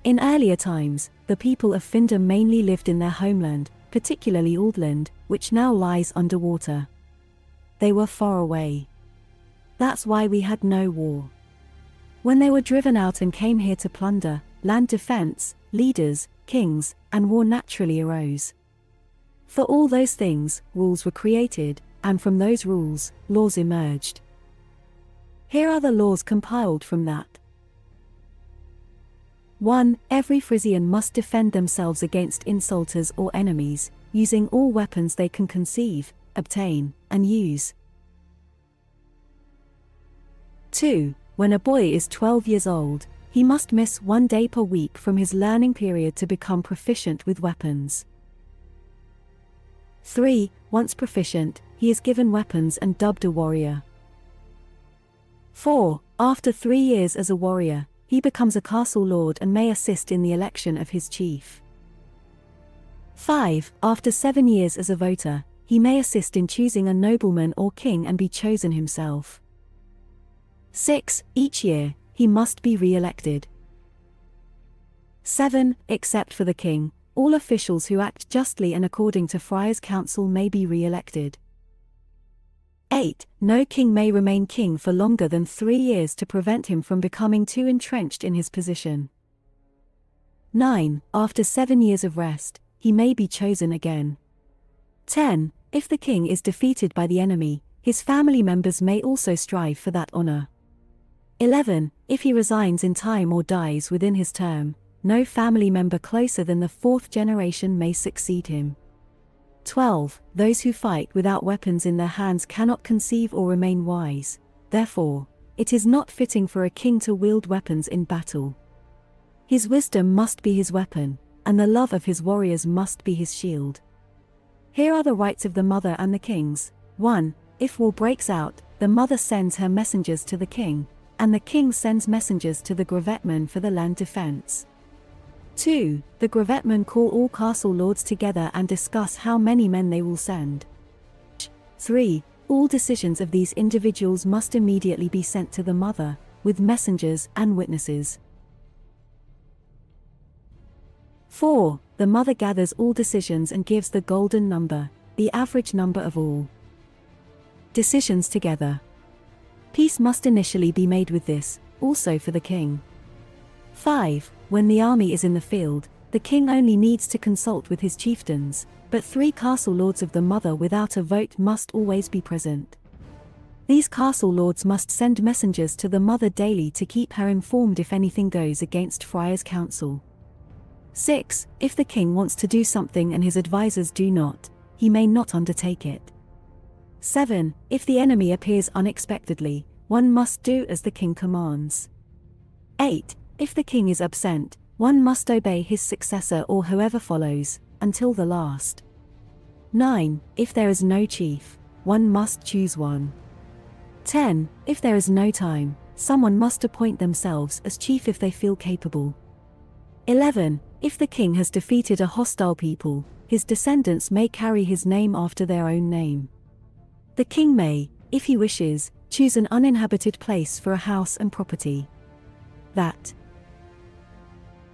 In earlier times, the people of Findham mainly lived in their homeland, particularly Aldland, which now lies underwater. They were far away. That's why we had no war. When they were driven out and came here to plunder, land defense, leaders, kings, and war naturally arose. For all those things, rules were created, and from those rules, laws emerged. Here are the laws compiled from that. 1. Every Frisian must defend themselves against insulters or enemies, using all weapons they can conceive, obtain, and use. 2. When a boy is 12 years old, he must miss 1 day per week from his learning period to become proficient with weapons. 3. Once proficient, he is given weapons and dubbed a warrior. 4. After 3 years as a warrior, he becomes a castle lord and may assist in the election of his chief. 5. After 7 years as a voter, he may assist in choosing a nobleman or king and be chosen himself. 6. Each year, he must be re-elected. 7. Except for the king, all officials who act justly and according to Friar's counsel may be re-elected. 8. No king may remain king for longer than 3 years to prevent him from becoming too entrenched in his position. 9. After 7 years of rest, he may be chosen again. 10. If the king is defeated by the enemy, his family members may also strive for that honor. 11. If he resigns in time or dies within his term, no family member closer than the 4th generation may succeed him. 12. Those who fight without weapons in their hands cannot conceive or remain wise, therefore, it is not fitting for a king to wield weapons in battle. His wisdom must be his weapon, and the love of his warriors must be his shield. Here are the rights of the mother and the kings. 1. If war breaks out, the mother sends her messengers to the king, and the king sends messengers to the grevitman for the land defense. 2. The grevitmen call all castle lords together and discuss how many men they will send. 3. All decisions of these individuals must immediately be sent to the mother, with messengers and witnesses. 4. The mother gathers all decisions and gives the golden number, the average number of all decisions together. Peace must initially be made with this, also for the king. 5. When the army is in the field, the king only needs to consult with his chieftains, but 3 castle lords of the mother without a vote must always be present. These castle lords must send messengers to the mother daily to keep her informed if anything goes against Friar's counsel. 6. If the king wants to do something and his advisors do not, he may not undertake it. 7. If the enemy appears unexpectedly, one must do as the king commands. 8. If the king is absent, one must obey his successor or whoever follows, until the last. 9. If there is no chief, one must choose one. 10. If there is no time, someone must appoint themselves as chief if they feel capable. 11. If the king has defeated a hostile people, his descendants may carry his name after their own name. The king may, if he wishes, choose an uninhabited place for a house and property. That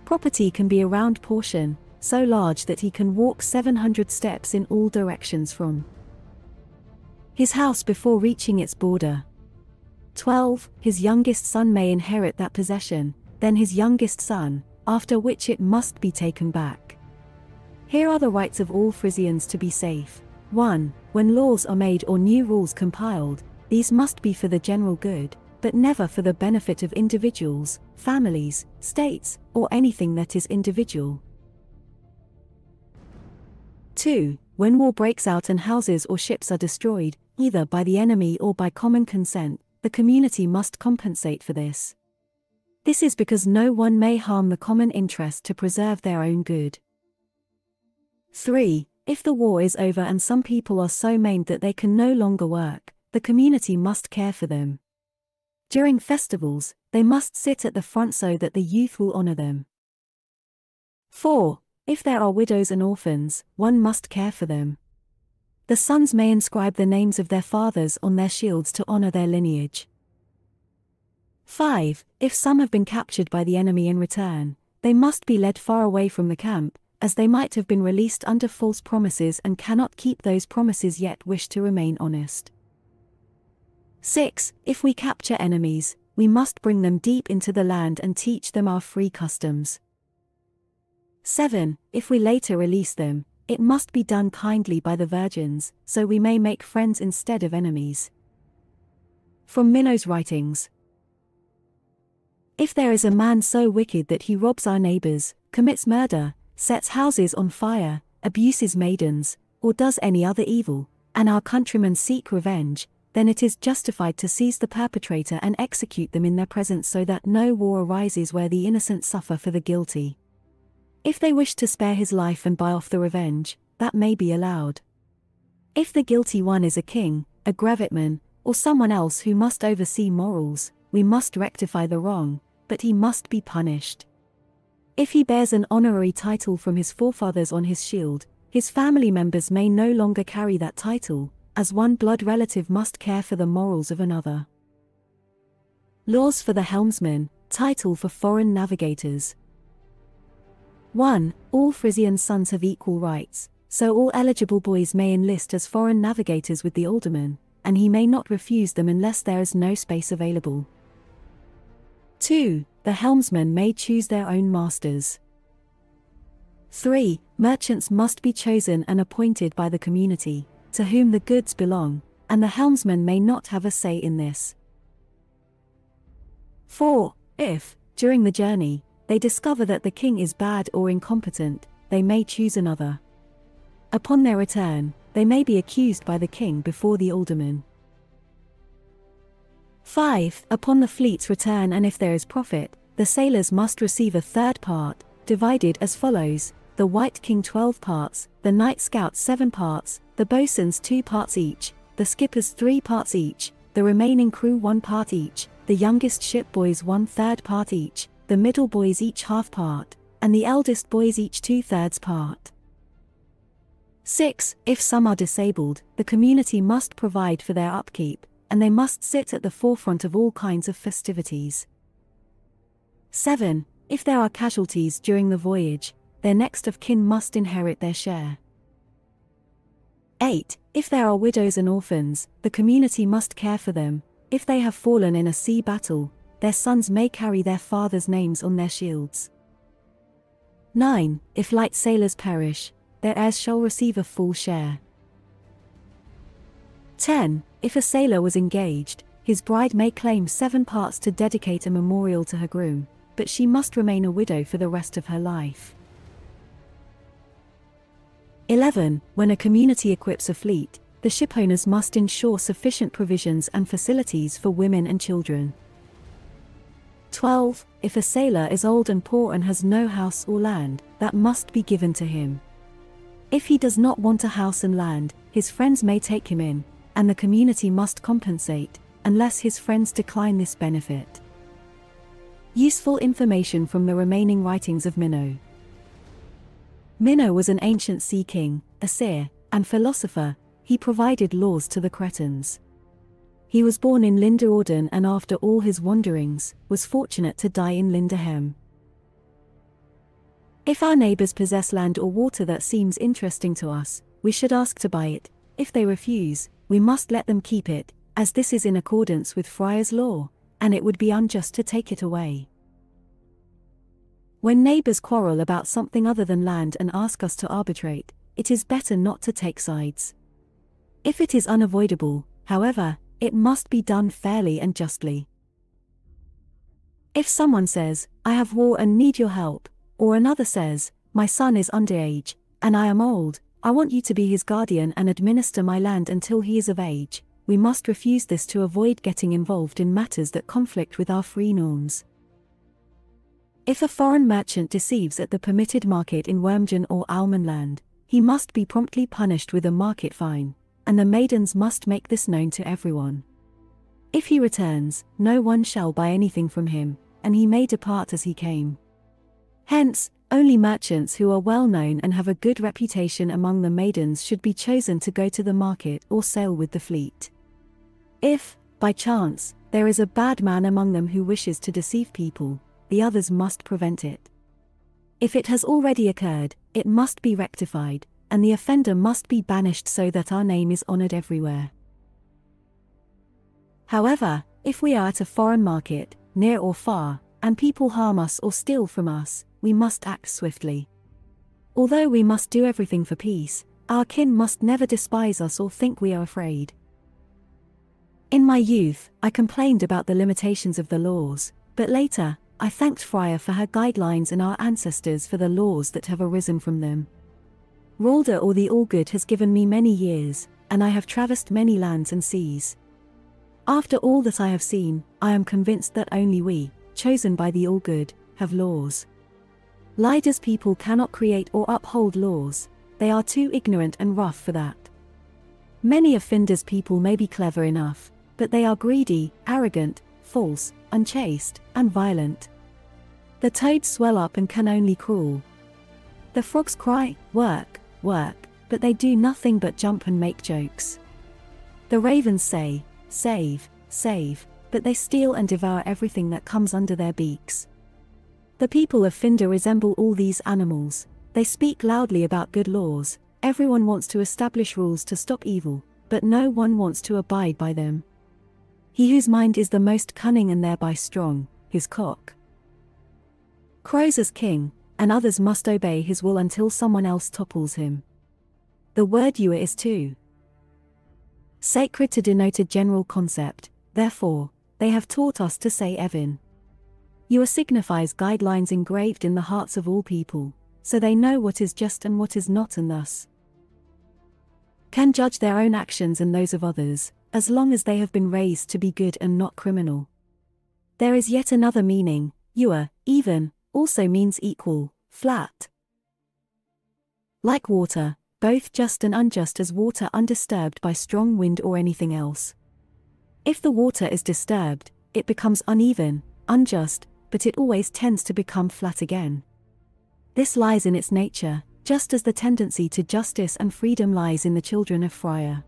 property can be a round portion, so large that he can walk 700 steps in all directions from his house before reaching its border. 12. His youngest son may inherit that possession, then his youngest son, after which it must be taken back. Here are the rights of all Frisians to be safe. 1. When laws are made or new rules compiled, these must be for the general good, but never for the benefit of individuals, families, states, or anything that is individual. 2. When war breaks out and houses or ships are destroyed, either by the enemy or by common consent, the community must compensate for this. This is because no one may harm the common interest to preserve their own good. 3. If the war is over and some people are so maimed that they can no longer work, the community must care for them. During festivals, they must sit at the front so that the youth will honor them. 4. If there are widows and orphans, one must care for them. The sons may inscribe the names of their fathers on their shields to honor their lineage. 5. If some have been captured by the enemy in return, they must be led far away from the camp, as they might have been released under false promises and cannot keep those promises yet wish to remain honest. 6. If we capture enemies, we must bring them deep into the land and teach them our free customs. 7. If we later release them, it must be done kindly by the virgins, so we may make friends instead of enemies. From Minnow's writings. If there is a man so wicked that he robs our neighbors, commits murder, sets houses on fire, abuses maidens, or does any other evil, and our countrymen seek revenge, then it is justified to seize the perpetrator and execute them in their presence so that no war arises where the innocent suffer for the guilty. If they wish to spare his life and buy off the revenge, that may be allowed. If the guilty one is a king, a gravattman, or someone else who must oversee morals, we must rectify the wrong, but he must be punished. If he bears an honorary title from his forefathers on his shield, his family members may no longer carry that title, as one blood relative must care for the morals of another. Laws for the helmsman, title for foreign navigators. 1. All Frisian sons have equal rights, so all eligible boys may enlist as foreign navigators with the alderman, and he may not refuse them unless there is no space available. 2. The helmsmen may choose their own masters. 3. Merchants must be chosen and appointed by the community, to whom the goods belong, and the helmsman may not have a say in this. 4. If, during the journey, they discover that the king is bad or incompetent, they may choose another. Upon their return, they may be accused by the king before the alderman. 5. Upon the fleet's return and if there is profit, the sailors must receive a third part, divided as follows: the White King 12 parts, the Night Scouts 7 parts, the boatswains 2 parts each, the skippers 3 parts each, the remaining crew 1 part each, the youngest ship boys 1/3 part each, the middle boys each half part, and the eldest boys each 2/3 part. 6. If some are disabled, the community must provide for their upkeep, and they must sit at the forefront of all kinds of festivities. 7. If there are casualties during the voyage, their next of kin must inherit their share. 8. If there are widows and orphans, the community must care for them. If they have fallen in a sea battle, their sons may carry their fathers' names on their shields. 9. If light sailors perish, their heirs shall receive a full share. 10. If a sailor was engaged, his bride may claim 7 parts to dedicate a memorial to her groom, but she must remain a widow for the rest of her life. 11. When a community equips a fleet, the shipowners must ensure sufficient provisions and facilities for women and children. 12. If a sailor is old and poor and has no house or land, that must be given to him. If he does not want a house and land, his friends may take him in, and the community must compensate, unless his friends decline this benefit. Useful information from the remaining writings of Minnow. Minnow was an ancient sea king, a seer, and philosopher. He provided laws to the Cretans. He was born in Linda and after all his wanderings, was fortunate to die in Lindahem. If our neighbors possess land or water that seems interesting to us, we should ask to buy it. If they refuse, we must let them keep it, as this is in accordance with Friar's law, and it would be unjust to take it away. When neighbors quarrel about something other than land and ask us to arbitrate, it is better not to take sides. If it is unavoidable, however, it must be done fairly and justly. If someone says, "I have war and need your help," or another says, "My son is underage, and I am old, I want you to be his guardian and administer my land until he is of age," we must refuse this to avoid getting involved in matters that conflict with our free norms. If a foreign merchant deceives at the permitted market in Wormjan or Almanland, he must be promptly punished with a market fine, and the maidens must make this known to everyone. If he returns, no one shall buy anything from him, and he may depart as he came. Hence, only merchants who are well known and have a good reputation among the maidens should be chosen to go to the market or sail with the fleet. If, by chance, there is a bad man among them who wishes to deceive people, the others must prevent it. If it has already occurred, it must be rectified, and the offender must be banished so that our name is honored everywhere. However, if we are at a foreign market, near or far, and people harm us or steal from us, we must act swiftly. Although we must do everything for peace, our kin must never despise us or think we are afraid. In my youth, I complained about the limitations of the laws, but later, I thanked Freya for her guidelines and our ancestors for the laws that have arisen from them. Ralda or the All-Good has given me many years, and I have traversed many lands and seas. After all that I have seen, I am convinced that only we, chosen by the All-Good, have laws. Lida's people cannot create or uphold laws, they are too ignorant and rough for that. Many of Finda's people may be clever enough, but they are greedy, arrogant, false, unchaste, and violent. The toads swell up and can only crawl. The frogs cry, "Work, work," but they do nothing but jump and make jokes. The ravens say, "Save, save," but they steal and devour everything that comes under their beaks. The people of Finda resemble all these animals. They speak loudly about good laws, everyone wants to establish rules to stop evil, but no one wants to abide by them. He whose mind is the most cunning and thereby strong, his cock crows as king, and others must obey his will until someone else topples him. The word Ewa is too sacred to denote a general concept, therefore, they have taught us to say Evin. Ewa signifies guidelines engraved in the hearts of all people, so they know what is just and what is not and thus can judge their own actions and those of others, as long as they have been raised to be good and not criminal. There is yet another meaning. Ewa, even, also means equal, flat. Like water, both just and unjust as water undisturbed by strong wind or anything else. If the water is disturbed, it becomes uneven, unjust, but it always tends to become flat again. This lies in its nature, just as the tendency to justice and freedom lies in the children of Freya.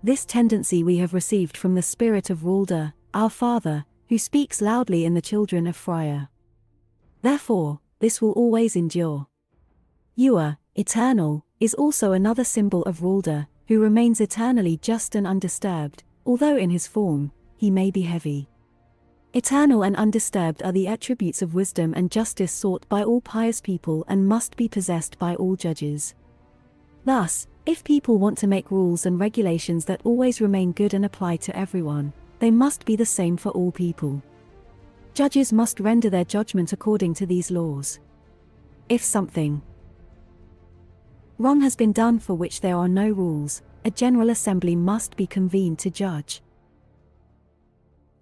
This tendency we have received from the spirit of Ralda, our father, who speaks loudly in the children of Freya. Therefore, this will always endure. Ewa, eternal, is also another symbol of Ralda, who remains eternally just and undisturbed, although in his form, he may be heavy. Eternal and undisturbed are the attributes of wisdom and justice sought by all pious people and must be possessed by all judges. Thus, if people want to make rules and regulations that always remain good and apply to everyone, they must be the same for all people. Judges must render their judgment according to these laws. If something wrong has been done for which there are no rules, a general assembly must be convened to judge.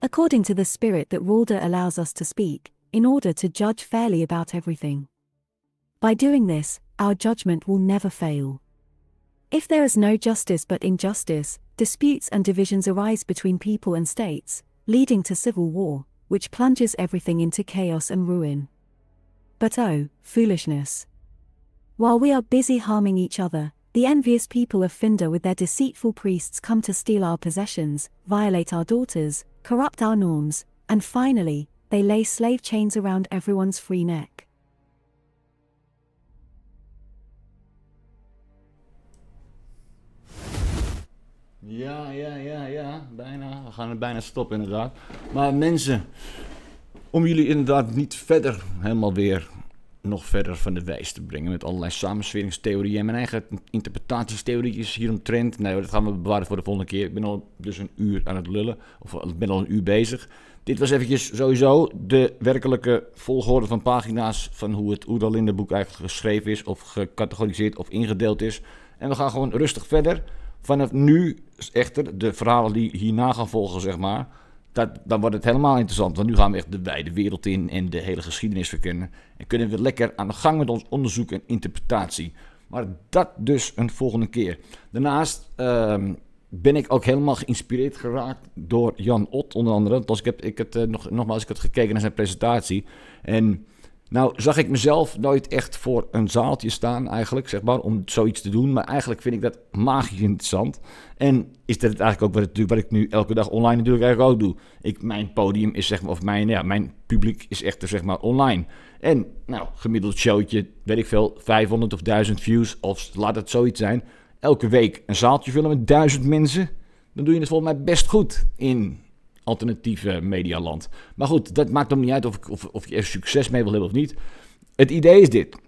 according to the spirit that Rulder allows us to speak, in order to judge fairly about everything. By doing this, our judgment will never fail. If there is no justice but injustice, disputes and divisions arise between people and states, leading to civil war, which plunges everything into chaos and ruin. But oh, foolishness! While we are busy harming each other, the envious people of Finda with their deceitful priests come to steal our possessions, violate our daughters, corrupt our norms, and finally, they lay slave chains around everyone's free neck. Ja, bijna. We gaan het bijna stoppen inderdaad. Maar mensen, om jullie inderdaad niet verder helemaal weer nog verder van de wijs te brengen met allerlei samensweringstheorieën en mijn eigen interpretatiestheorieën hieromtrent. Nee, dat gaan we bewaren voor de volgende keer. Ik ben al dus een uur aan het lullen, of ik ben al een uur bezig. Dit was eventjes sowieso de werkelijke volgorde van pagina's van hoe het Oera Linda boek eigenlijk geschreven is, of gecategoriseerd of ingedeeld is. En we gaan gewoon rustig verder. Vanaf nu echter, de verhalen die hierna gaan volgen, zeg maar, dan wordt het helemaal interessant. Want nu gaan we echt de wijde wereld in en de hele geschiedenis verkennen. En kunnen we lekker aan de gang met ons onderzoek en interpretatie. Maar dat dus een volgende keer. Daarnaast ben ik ook helemaal geïnspireerd geraakt door Jan Ott, onder andere. Want ik had gekeken naar zijn presentatie. En nou zag ik mezelf nooit echt voor een zaaltje staan eigenlijk, zeg maar, om zoiets te doen. Maar eigenlijk vind ik dat magisch interessant. En is dat het eigenlijk ook wat ik nu elke dag online natuurlijk eigenlijk ook doe. Mijn podium is zeg maar, of mijn publiek is echt zeg maar online. En nou, gemiddeld showtje, weet ik veel, 500 of 1000 views, of laat het zoiets zijn. Elke week een zaaltje vullen met 1000 mensen. Dan doe je het volgens mij best goed in alternatieve medialand. Maar goed, dat maakt dan niet uit of je er succes mee wil hebben of niet. Het idee is dit.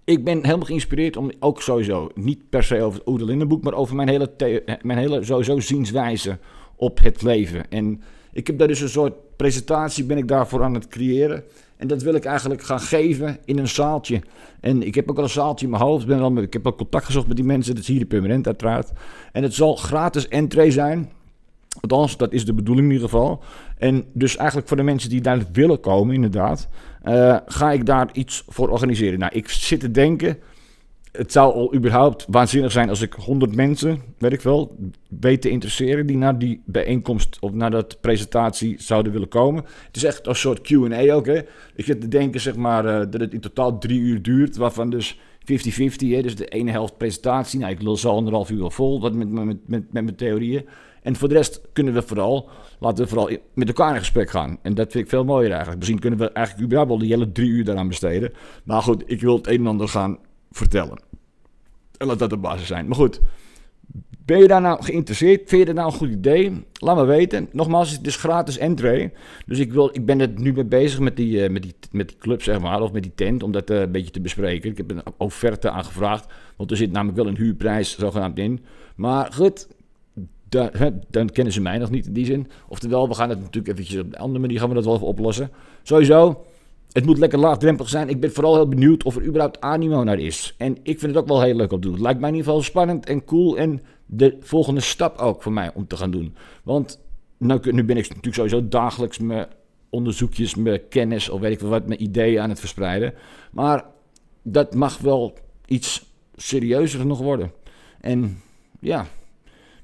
Ik ben helemaal geïnspireerd om ook sowieso, niet per se over het Oera Linda boek, maar over mijn hele sowieso zienswijze op het leven. En ik heb daar dus een soort presentatie, ben ik daarvoor aan het creëren. En dat wil ik eigenlijk gaan geven in een zaaltje. En ik heb ook al een zaaltje in mijn hoofd. Ik heb al contact gezocht met die mensen. Dat is hier permanent uiteraard. En het zal gratis entree zijn. Althans, dat is de bedoeling in ieder geval. En dus eigenlijk voor de mensen die daar willen komen, inderdaad, ga ik daar iets voor organiseren. Nou, ik zit te denken, het zou al überhaupt waanzinnig zijn als ik 100 mensen, weet ik wel, weet te interesseren die naar die bijeenkomst of naar dat presentatie zouden willen komen. Het is echt een soort Q&A ook, hè. Ik zit te denken, zeg maar, dat het in totaal 3 uur duurt, waarvan dus 50-50, hè, dus de ene helft presentatie. Nou, ik lul zo 1,5 uur al vol met mijn theorieën. En voor de rest laten we vooral met elkaar in gesprek gaan. En dat vind ik veel mooier eigenlijk. Misschien kunnen we eigenlijk überhaupt al die hele 3 uur daaraan besteden. Maar goed, ik wil het een en ander gaan vertellen. En laat dat de basis zijn. Maar goed, ben je daar nou geïnteresseerd? Vind je dat nou een goed idee? Laat me weten. Nogmaals, het is gratis entree. Dus ik ben er nu mee bezig met die club, zeg maar, of met die tent, om dat een beetje te bespreken. Ik heb een offerte aangevraagd, want er zit namelijk wel een huurprijs zogenaamd in. Maar goed, dan kennen ze mij nog niet in die zin. Oftewel, we gaan het natuurlijk eventjes op een andere manier gaan we dat wel even oplossen. Sowieso, het moet lekker laagdrempelig zijn. Ik ben vooral heel benieuwd of er überhaupt animo naar is. En ik vind het ook wel heel leuk om te doen. Het lijkt mij in ieder geval spannend en cool. En de volgende stap ook voor mij om te gaan doen. Want nu ben ik natuurlijk sowieso dagelijks mijn onderzoekjes, mijn kennis of weet ik veel wat, mijn ideeën aan het verspreiden. Maar dat mag wel iets serieuzer nog worden. En ja,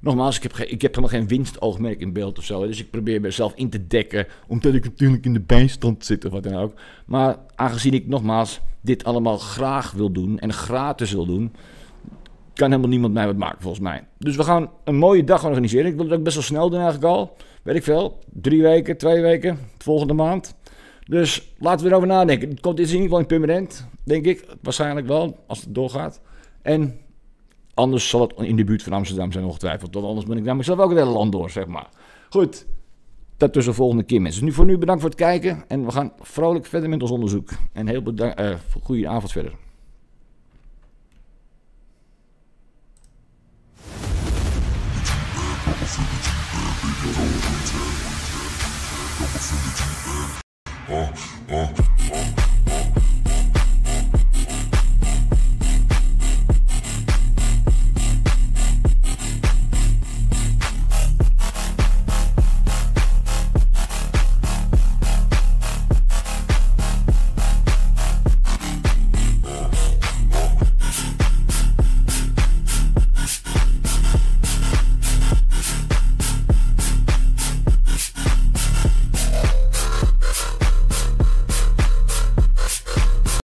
nogmaals, ik heb helemaal geen winstoogmerk in beeld of zo. Dus ik probeer mezelf in te dekken, omdat ik natuurlijk in de bijstand zit of wat dan ook. Maar aangezien ik nogmaals dit allemaal graag wil doen en gratis wil doen, kan helemaal niemand mij wat maken volgens mij. Dus we gaan een mooie dag organiseren. Ik wil het ook best wel snel doen eigenlijk al. Weet ik veel, 3 weken, 2 weken, volgende maand. Dus laten we erover nadenken. Het komt in ieder geval in permanent, denk ik. Waarschijnlijk wel, als het doorgaat. En anders zal het in de buurt van Amsterdam zijn ongetwijfeld. Want anders ben ik namelijk zelf ook het hele land door, zeg maar. Goed, dat dus de volgende keer, mensen. Dus voor nu bedankt voor het kijken. En we gaan vrolijk verder met ons onderzoek. En heel bedankt, goede avond verder. Oh.